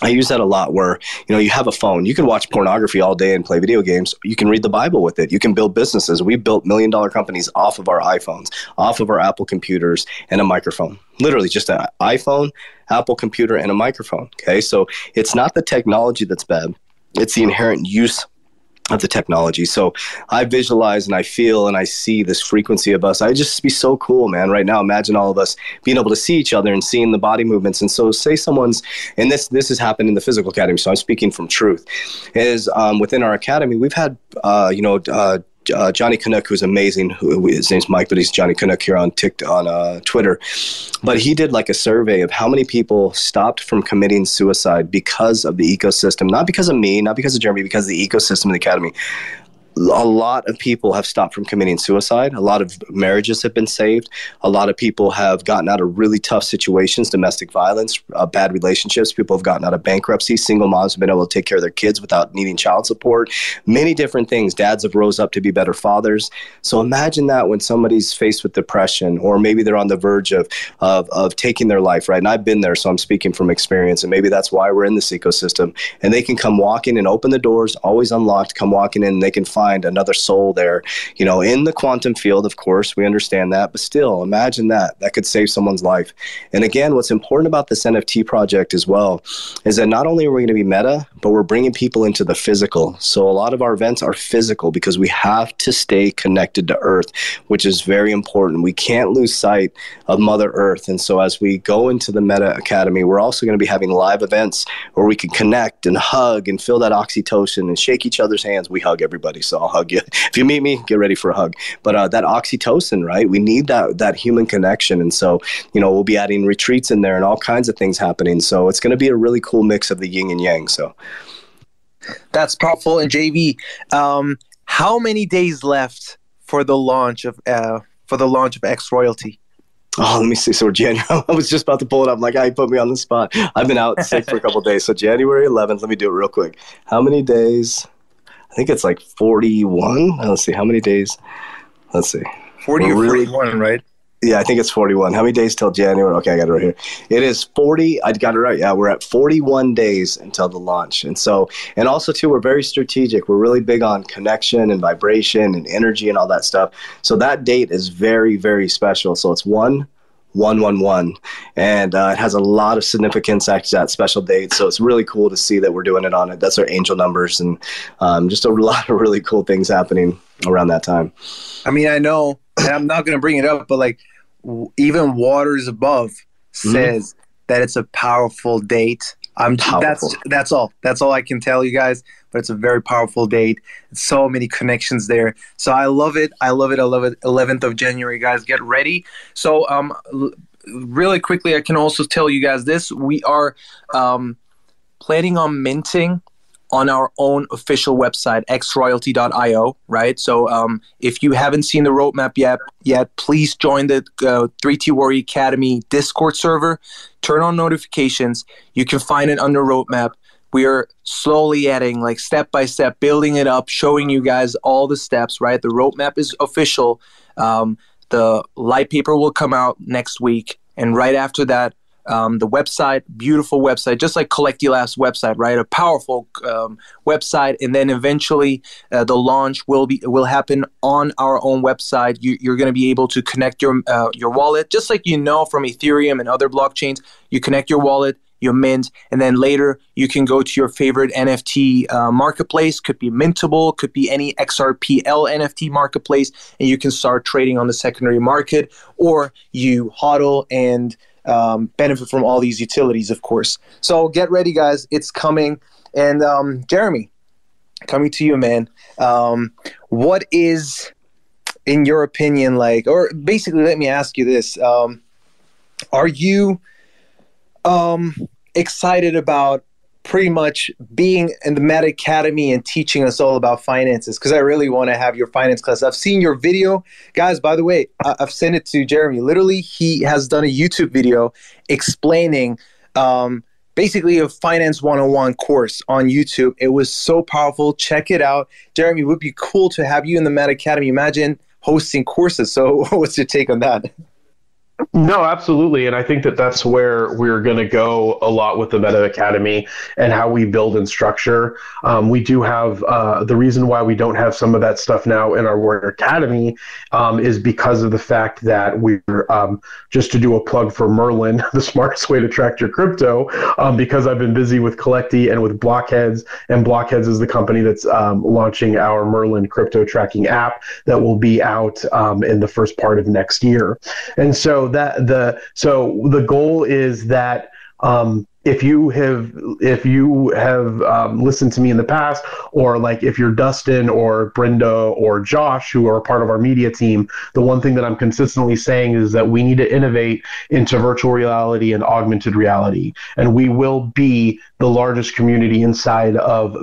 I use that a lot, where, you have a phone. You can watch pornography all day and play video games. You can read the Bible with it. You can build businesses. We built $1 million companies off of our iPhones, off of our Apple computers, and a microphone. Literally just an iPhone, Apple computer, and a microphone. Okay, so it's not the technology that's bad. It's the inherent use of the technology. So I visualize and I feel and I see this frequency of us. I just be so cool, man. Right now, imagine all of us being able to see each other and seeing the body movements. And so say someone's, and this has happened in the physical academy, so I'm speaking from truth, is within our academy, we've had, Johnny Canuck, who's amazing. His name's Mike, but he's Johnny Canuck here on Twitter. But he did like a survey of how many people stopped from committing suicide because of the ecosystem, not because of me, not because of Jeremy, because of the ecosystem of the academy. A lot of people have stopped from committing suicide. A lot of marriages have been saved. A lot of people have gotten out of really tough situations, domestic violence, bad relationships. People have gotten out of bankruptcy. Single moms have been able to take care of their kids without needing child support. Many different things. Dads have rose up to be better fathers. So imagine that when somebody's faced with depression, or maybe they're on the verge of taking their life, right? And I've been there, so I'm speaking from experience. And maybe that's why we're in this ecosystem. And they can come walking and open the doors, always unlocked, come walking in, and they can find another soul there, in the quantum field. Of course, we understand that, but still, imagine that could save someone's life. And again, what's important about this NFT project as well is that not only are we going to be meta, but we're bringing people into the physical. So a lot of our events are physical because we have to stay connected to Earth, which is very important. We can't lose sight of Mother Earth. And so as we go into the Meta Academy, we're also going to be having live events where we can connect and hug and feel that oxytocin and shake each other's hands. We hug everybody, so I'll hug you. If you meet me, get ready for a hug. But that oxytocin, right? We need that human connection. And so, we'll be adding retreats in there and all kinds of things happening. So it's going to be a really cool mix of the yin and yang. So that's powerful. And JV, how many days left for the launch of X Royalty? Oh, let me see. So January, I was just about to pull it up. I'm like, you put me on the spot. I've been out sick for a couple of days. So January 11th, let me do it real quick. How many days? I think it's like 41. Let's see. How many days? Let's see. 40 or 41, right? Yeah, I think it's 41. How many days till January? Okay, I got it right here. It is 40. I got it right. Yeah, we're at 41 days until the launch. And so, and also too, we're very strategic. We're really big on connection and vibration and energy and all that stuff. So that date is very, very special. So it's 1-1-1. 111, and it has a lot of significance at that special date. So it's really cool to see that we're doing it on it. That's our angel numbers, and just a lot of really cool things happening around that time. I mean, I know, and I'm not going to bring it up, but like even Waters Above says that it's a powerful date. That's all I can tell you guys, but it's a very powerful date. So many connections there. So I love it. 11th of January, guys, get ready. So really quickly, I can also tell you guys this. We are planning on minting on our own official website, xroyalty.io, right? So if you haven't seen the roadmap yet, please join the 3T Warrior Academy Discord server. Turn on notifications. You can find it under roadmap. We are slowly adding, like step by step, building it up, showing you guys all the steps, right? The roadmap is official. The light paper will come out next week. And right after that, the website, beautiful website, just like Collectilab's website, right? A powerful website, and then eventually the launch will happen on our own website. You're going to be able to connect your wallet, just like from Ethereum and other blockchains. You connect your wallet, you mint, and then later you can go to your favorite NFT marketplace. Could be Mintable, could be any XRPL NFT marketplace, and you can start trading on the secondary market, or you hodl and benefit from all these utilities, of course. So get ready, guys. It's coming. And Jeremy, coming to you, man. What is, in your opinion, like, or basically, let me ask you this. Are you excited about pretty much being in the Meta Academy and teaching us all about finances? Because I really want to have your finance class. I've seen your video. Guys, by the way, I've sent it to Jeremy. Literally, he has done a YouTube video explaining basically a Finance 101 course on YouTube. It was so powerful. Check it out. Jeremy, it would be cool to have you in the Meta Academy. Imagine hosting courses. So what's your take on that? No, absolutely. And I think that that's where we're going to go a lot with the Meta Academy and how we build and structure. We do have the reason why we don't have some of that stuff now in our Warrior Academy is because of the fact that we're just to do a plug for Merlin, the smartest way to track your crypto, because I've been busy with Collecti and with Blockheads, and Blockheads is the company that's launching our Merlin crypto tracking app that will be out in the first part of next year. And so the goal is that if you have listened to me in the past, or like if you're Dustin or Brenda or Josh, who are part of our media team, the one thing that I'm consistently saying is that we need to innovate into virtual reality and augmented reality, and we will be the largest community inside of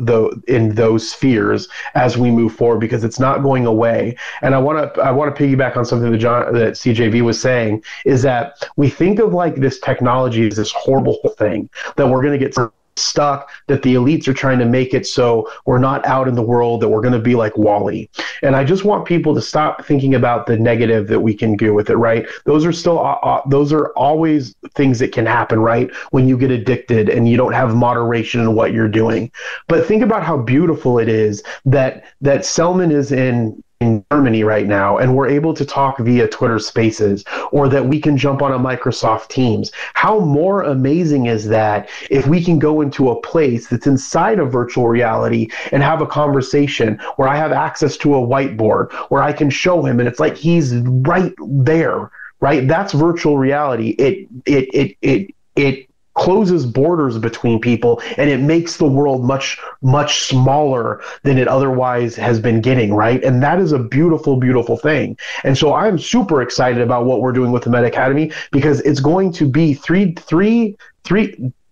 in those spheres as we move forward, because it's not going away. And I want to piggyback on something that CJV was saying, is that we think of like this technology as this horrible thing that we're going to get stuck, that the elites are trying to make it so we're not out in the world, that we're going to be like WALL-E. And I just want people to stop thinking about the negative that we can do with it, right? Those are always things that can happen, right? When you get addicted and you don't have moderation in what you're doing. But think about how beautiful it is that Selman is in Germany right now, and we're able to talk via Twitter Spaces, or that we can jump on a Microsoft Teams. How more amazing is that if we can go into a place that's inside of virtual reality and have a conversation where I have access to a whiteboard where I can show him and it's like he's right there, right? That's virtual reality. It closes borders between people, and it makes the world much, much smaller than it otherwise has been getting, right? And that is a beautiful, beautiful thing. And so I'm super excited about what we're doing with the Meta Academy, because it's going to be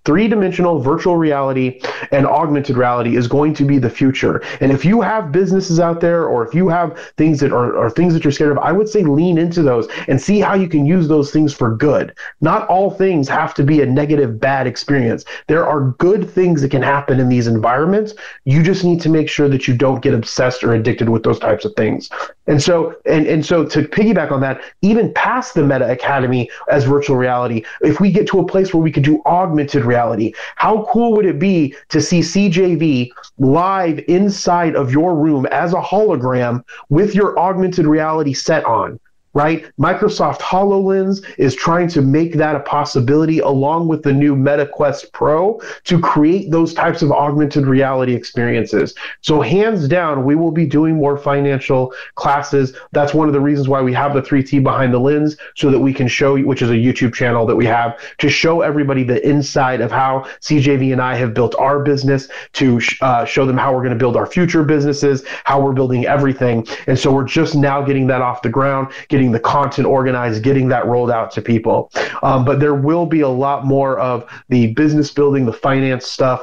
three-dimensional virtual reality and augmented reality is going to be the future. And if you have businesses out there, or if you have things that are things that you're scared of, I would say lean into those and see how you can use those things for good. Not all things have to be a negative, bad experience. There are good things that can happen in these environments. You just need to make sure that you don't get obsessed or addicted with those types of things. And so to piggyback on that, even past the Meta Academy as virtual reality, if we get to a place where we could do augmented reality, how cool would it be to see CJV live inside of your room as a hologram with your augmented reality set on, right? Microsoft HoloLens is trying to make that a possibility along with the new Meta Quest Pro to create those types of augmented reality experiences. So hands down, we will be doing more financial classes. That's one of the reasons why we have the 3T Behind the Lens, so that we can show you, which is a YouTube channel that we have, to show everybody the inside of how CJV and I have built our business, to show them how we're going to build our future businesses, how we're building everything. And so we're just now getting that off the ground, getting the content organized, getting that rolled out to people. But there will be a lot more of the business building, the finance stuff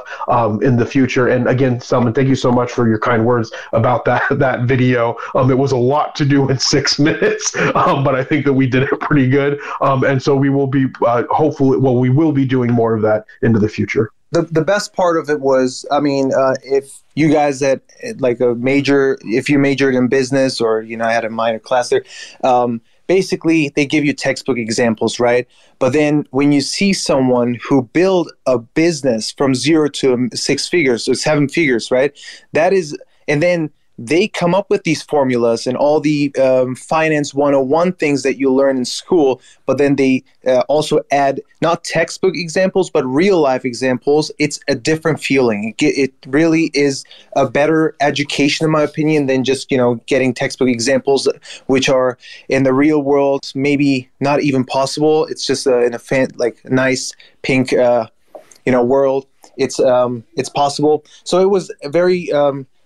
in the future. And again, Selman, thank you so much for your kind words about that video. It was a lot to do in 6 minutes, but I think that we did it pretty good. And so we will be we will be doing more of that into the future. The best part of it was, I mean, if you guys had like if you majored in business, or, I had a minor class there, basically they give you textbook examples, right? But then when you see someone who built a business from 0 to 6 figures, or 7 figures, right? And then they come up with these formulas and all the finance 101 things that you learn in school, but then they also add not textbook examples, but real life examples. It's a different feeling. It really is a better education, in my opinion, than just, getting textbook examples, which are in the real world maybe not even possible. It's just in a nice pink, world. It's possible. So it was very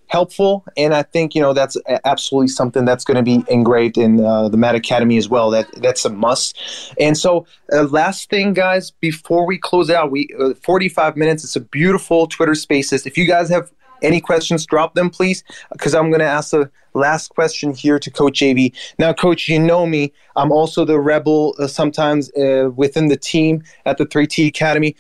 helpful, and I think that's absolutely something that's going to be engraved in the Meta Academy as well. That's a must. And so last thing, guys, before we close out, 45 minutes. It's a beautiful Twitter Spaces. If you guys have any questions, drop them, please, because I'm going to ask the last question here to Coach JV. Now, Coach, you know me. I'm also the rebel sometimes within the team at the 3T Academy.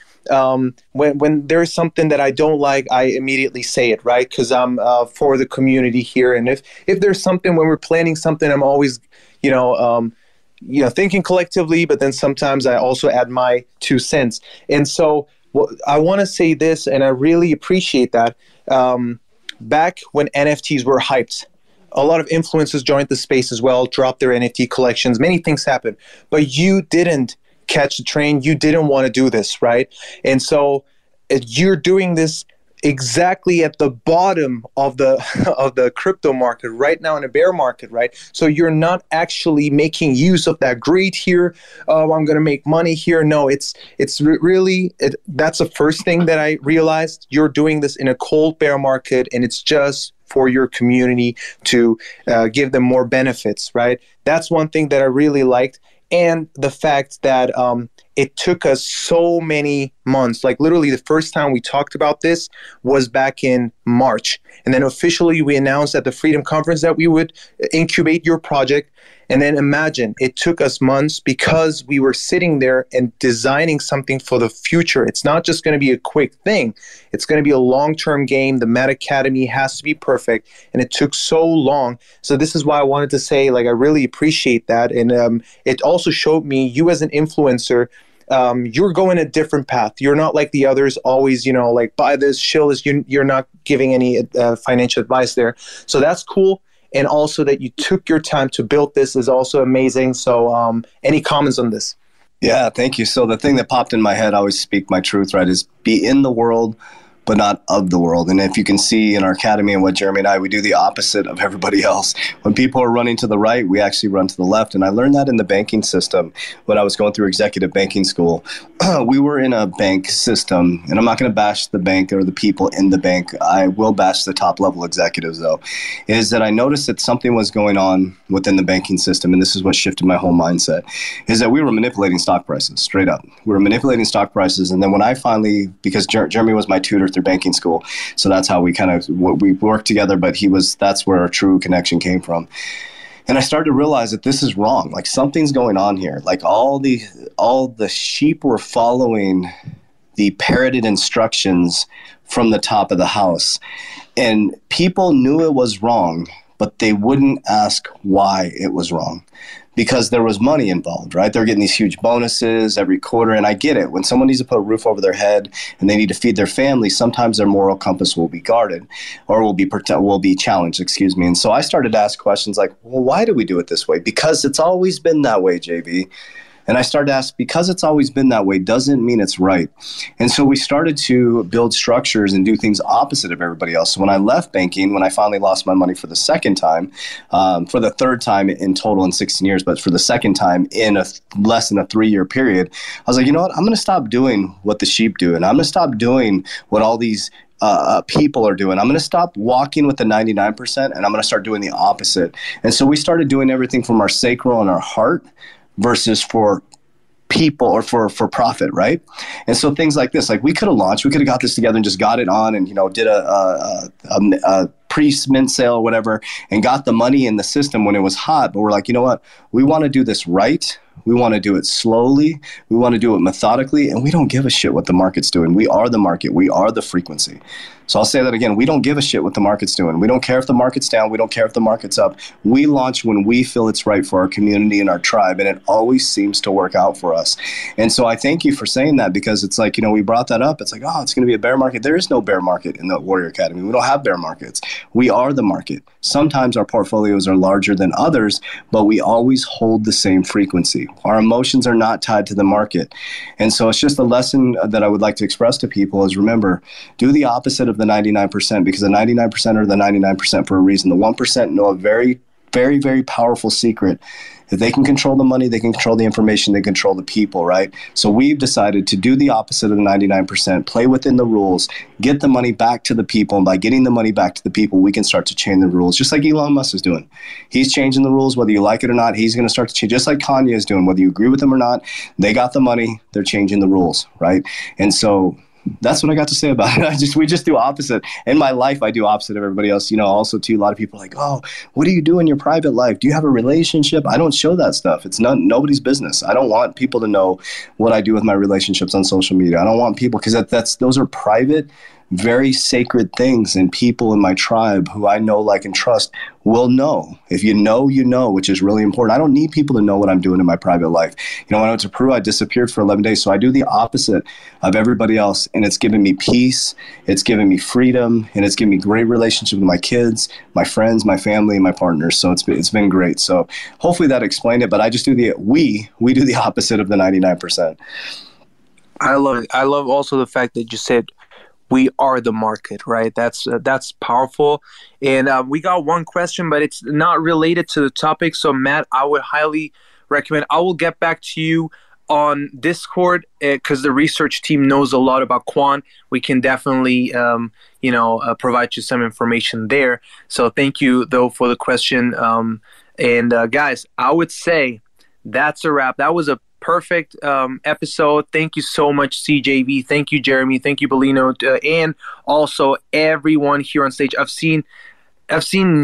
When there's something that I don't like, I immediately say it, right? Because I'm for the community here. And if there's something, when we're planning something, I'm always, thinking collectively, but then sometimes I also add my 2 cents. And so I want to say this, and I really appreciate that. Back when NFTs were hyped, a lot of influencers joined the space as well, dropped their NFT collections. Many things happened, but you didn't catch the train. You didn't want to do this, right? And so you're doing this exactly at the bottom of the crypto market right now, in a bear market, right? So you're not actually making use of that greed here. Oh, I'm going to make money here. No, it's really that's the first thing that I realized. You're doing this in a cold bear market, and it's just for your community to give them more benefits, right? That's one thing that I really liked. And the fact that it took us so many months, like literally the first time we talked about this was back in March. And then officially we announced at the Freedom Conference that we would incubate your project. And then imagine, it took us months because we were sitting there and designing something for the future. It's not just going to be a quick thing. It's going to be a long-term game. The Meta Academy has to be perfect. And it took so long. So this is why I wanted to say, I really appreciate that. And it also showed me, you as an influencer, you're going a different path. You're not like the others, always, buy this, shill this. You're not giving any financial advice there. So that's cool. And also that you took your time to build this is also amazing. So any comments on this? Yeah, thank you. So the thing that popped in my head, I always speak my truth, right, is be in the world, but not of the world. And if you can see in our academy and what Jeremy and I, we do the opposite of everybody else. When people are running to the right, we actually run to the left. And I learned that in the banking system when I was going through executive banking school. We were in a bank system, and I'm not going to bash the bank or the people in the bank. I will bash the top level executives, though, is that I noticed that something was going on within the banking system, and this is what shifted my whole mindset, is that we were manipulating stock prices, straight up. We were manipulating stock prices, and then when I finally, because Jeremy was my tutor through banking school, so that's how we we worked together, but that's where our true connection came from. And I started to realize that this is wrong. Like, something's going on here. Like, all the sheep were following the parroted instructions from the top of the house. And people knew it was wrong, but they wouldn't ask why it was wrong. Because there was money involved, right? They're getting these huge bonuses every quarter. And I get it. When someone needs to put a roof over their head and they need to feed their family, sometimes their moral compass will be guarded or will be challenged, excuse me. And so I started to ask questions like, well, why do we do it this way? Because it's always been that way, JV. And I started to ask, because it's always been that way doesn't mean it's right. And so we started to build structures and do things opposite of everybody else. So when I left banking, when I finally lost my money for the second time, for the third time in total in 16 years, but for the second time in less than a 3-year period, I was like, you know what? I'm going to stop doing what the sheep do. And I'm going to stop doing what all these people are doing. I'm going to stop walking with the 99% and I'm going to start doing the opposite. And so we started doing everything from our sacral and our heart versus for people or for profit, right? And so things like this, like we could have got this together and just got it on and, did a pre-mint sale or whatever and got the money in the system when it was hot. But we're like, you know what? We want to do this right. We want to do it slowly. We want to do it methodically. And we don't give a shit what the market's doing. We are the market. We are the frequency. So I'll say that again. We don't give a shit what the market's doing. We don't care if the market's down. We don't care if the market's up. We launch when we feel it's right for our community and our tribe. And it always seems to work out for us. And so I thank you for saying that because it's like, we brought that up. It's like, oh, it's going to be a bear market. There is no bear market in the Warrior Academy. We don't have bear markets. We are the market. Sometimes our portfolios are larger than others, but we always hold the same frequency. Our emotions are not tied to the market. And so it's just a lesson that I would like to express to people is remember, do the opposite of the 99% because the 99% are the 99% for a reason. The 1% know a very, very, very powerful secret. If they can control the money, they can control the information, they control the people, right? So we've decided to do the opposite of the 99%, play within the rules, get the money back to the people. And by getting the money back to the people, we can start to change the rules, just like Elon Musk is doing. He's changing the rules, whether you like it or not. He's going to start to change, just like Kanye is doing, whether you agree with him or not. They got the money, they're changing the rules, right? And so that's what I got to say about it. We just do opposite. In my life, I do opposite of everybody else. Also too, a lot of people are like, oh, what do you do in your private life? Do you have a relationship? I don't show that stuff. It's nobody's business. I don't want people to know what I do with my relationships on social media. I don't want people, because those are private, very sacred things, and people in my tribe who I know, like, and trust will know. If you know, which is really important. I don't need people to know what I'm doing in my private life. When I went to Peru, I disappeared for 11 days. So I do the opposite of everybody else. And it's given me peace. It's given me freedom. And it's given me great relationship with my kids, my friends, my family, and my partners. So it's been great. So hopefully that explained it. But I just do we do the opposite of the 99%. I love it. I love also the fact that you said, we are the market, right? That's powerful. And we got one question, but it's not related to the topic. So Matt, I would highly recommend, I will get back to you on Discord because the research team knows a lot about quant. We can definitely, provide you some information there. So thank you though for the question. Guys, I would say that's a wrap. That was a perfect episode. Thank you so much, CJV. Thank you, Jeremy. Thank you, Bellino, and also everyone here on stage. I've seen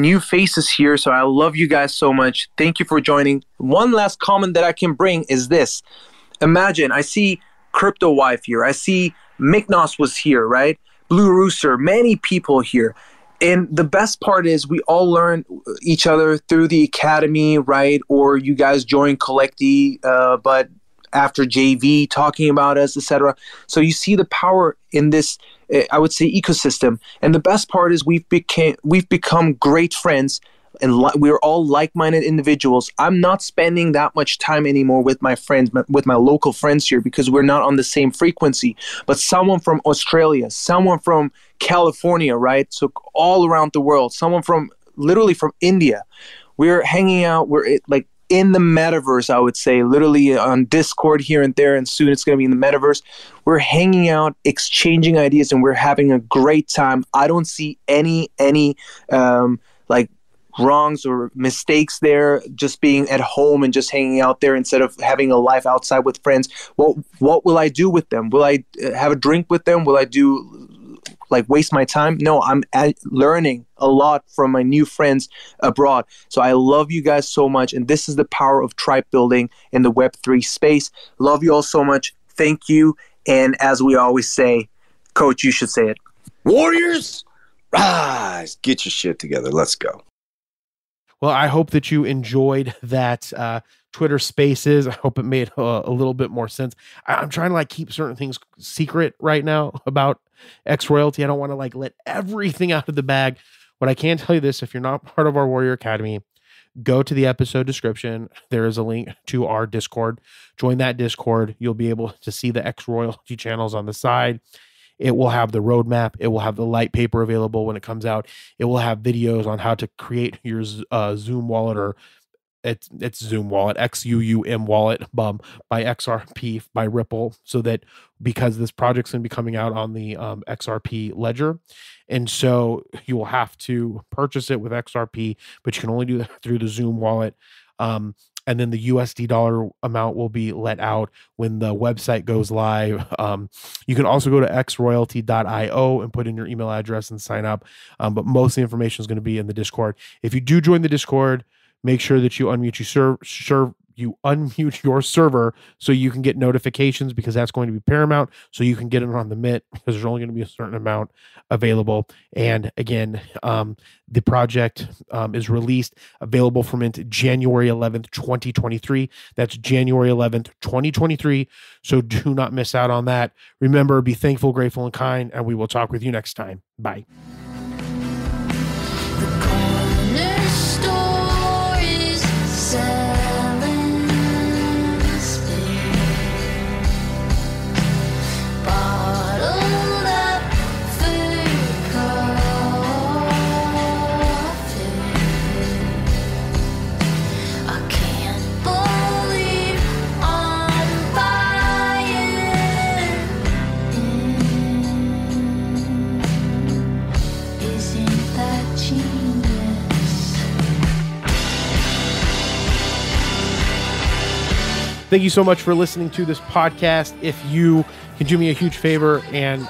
new faces here, so I love you guys so much. Thank you for joining. One last comment that I can bring is this. Imagine, I see Crypto Wife here. I see Miknos was here, right? Blue Rooster, many people here. And the best part is we all learn each other through the academy, right? Or you guys join Collecti, but after JV talking about us, etc. So you see the power in this, I would say, ecosystem. And the best part is we've become great friends, and we're all like-minded individuals. I'm not spending that much time anymore with my friends, with my local friends here, because we're not on the same frequency. But someone from Australia, someone from California, right? So all around the world, someone literally from India. We're hanging out. We're like in the metaverse, I would say, literally on Discord here and there, and soon it's going to be in the metaverse. We're hanging out, exchanging ideas, and we're having a great time. I don't see any wrongs or mistakes there, just being at home and just hanging out there instead of having a life outside with friends. Well, what will I do with them? Will I have a drink with them? Will I waste my time? No, I'm learning a lot from my new friends abroad. So I love you guys so much. And this is the power of tribe building in the Web3 space. Love you all so much. Thank you. And as we always say, Coach, you should say it. Warriors, rise. Get your shit together. Let's go. Well, I hope that you enjoyed that Twitter Spaces. I hope it made a little bit more sense. I'm trying to like keep certain things secret right now about X Royalty. I don't want to like let everything out of the bag. But I can tell you this: if you're not part of our Warrior Academy, go to the episode description. There is a link to our Discord. Join that Discord. You'll be able to see the X Royalty channels on the side. It will have the roadmap. It will have the light paper available when it comes out. It will have videos on how to create your Zoom wallet, or it's Zoom wallet, XUUM wallet by XRP, by Ripple, so that because this project's going to be coming out on the XRP ledger. And so you will have to purchase it with XRP, but you can only do that through the Zoom wallet. And then the USD dollar amount will be let out when the website goes live. You can also go to xroyalty.io and put in your email address and sign up. But most of the information is going to be in the Discord. If you do join the Discord, make sure that you unmute your server so you can get notifications, because that's going to be paramount. So you can get it on the Mint, because there's only going to be a certain amount available. And again, the project is released, available for Mint January 11th, 2023. That's January 11th, 2023. So do not miss out on that. Remember, be thankful, grateful, and kind, and we will talk with you next time. Bye. Thank you so much for listening to this podcast. If you can do me a huge favor and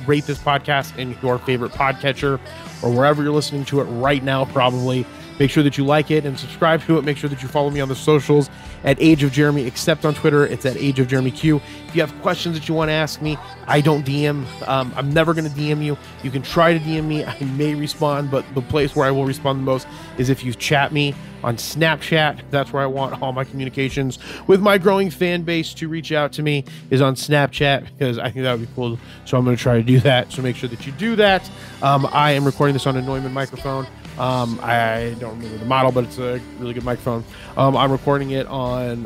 rate this podcast in your favorite podcatcher or wherever you're listening to it right now, probably, make sure that you like it and subscribe to it. Make sure that you follow me on the socials at Age of Jeremy, except on Twitter. It's at Age of Jeremy Q. If you have questions that you want to ask me, I don't DM. I'm never going to DM you. You can try to DM me. I may respond, but the place where I will respond the most is if you chat me on Snapchat. That's where I want all my communications with my growing fan base to reach out to me, is on Snapchat, because I think that would be cool. So I'm going to try to do that. So make sure that you do that. I am recording this on a Neumann microphone. I don't remember the model, but it's a really good microphone. I'm recording it on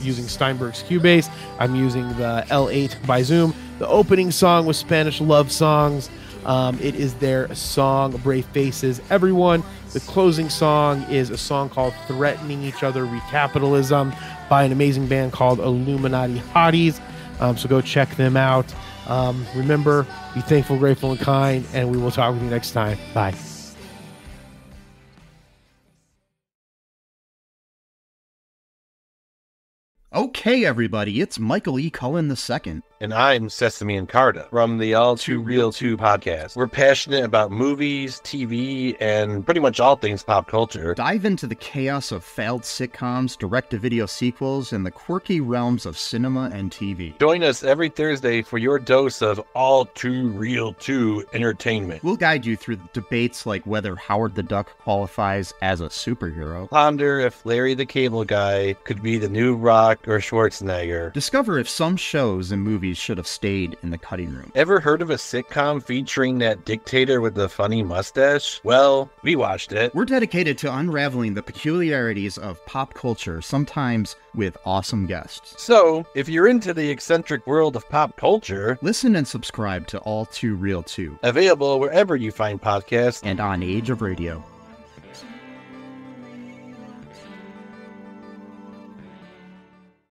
using Steinberg's Cubase. I'm using the L8 by Zoom. The opening song was Spanish Love Songs. It is their song, Brave Faces, Everyone. The closing song is a song called Threatening Each Other, Recapitalism, by an amazing band called Illuminati Hotties. So go check them out. Remember, be thankful, grateful, and kind, and we will talk with you next time. Bye. Okay, everybody, it's Michael E. Cullen II. And I'm Sesame and Carta from the All Too Real 2 podcast. We're passionate about movies, TV, and pretty much all things pop culture. Dive into the chaos of failed sitcoms, direct-to-video sequels, and the quirky realms of cinema and TV. Join us every Thursday for your dose of All Too Real 2 entertainment. We'll guide you through debates like whether Howard the Duck qualifies as a superhero. Ponder if Larry the Cable Guy could be the new Rock or Schwarzenegger. Discover if some shows and movies should have stayed in the cutting room. Ever heard of a sitcom featuring that dictator with the funny mustache? Well, we watched it. We're dedicated to unraveling the peculiarities of pop culture, sometimes with awesome guests. So, if you're into the eccentric world of pop culture, listen and subscribe to All Too Real 2. Available wherever you find podcasts and on Age of Radio.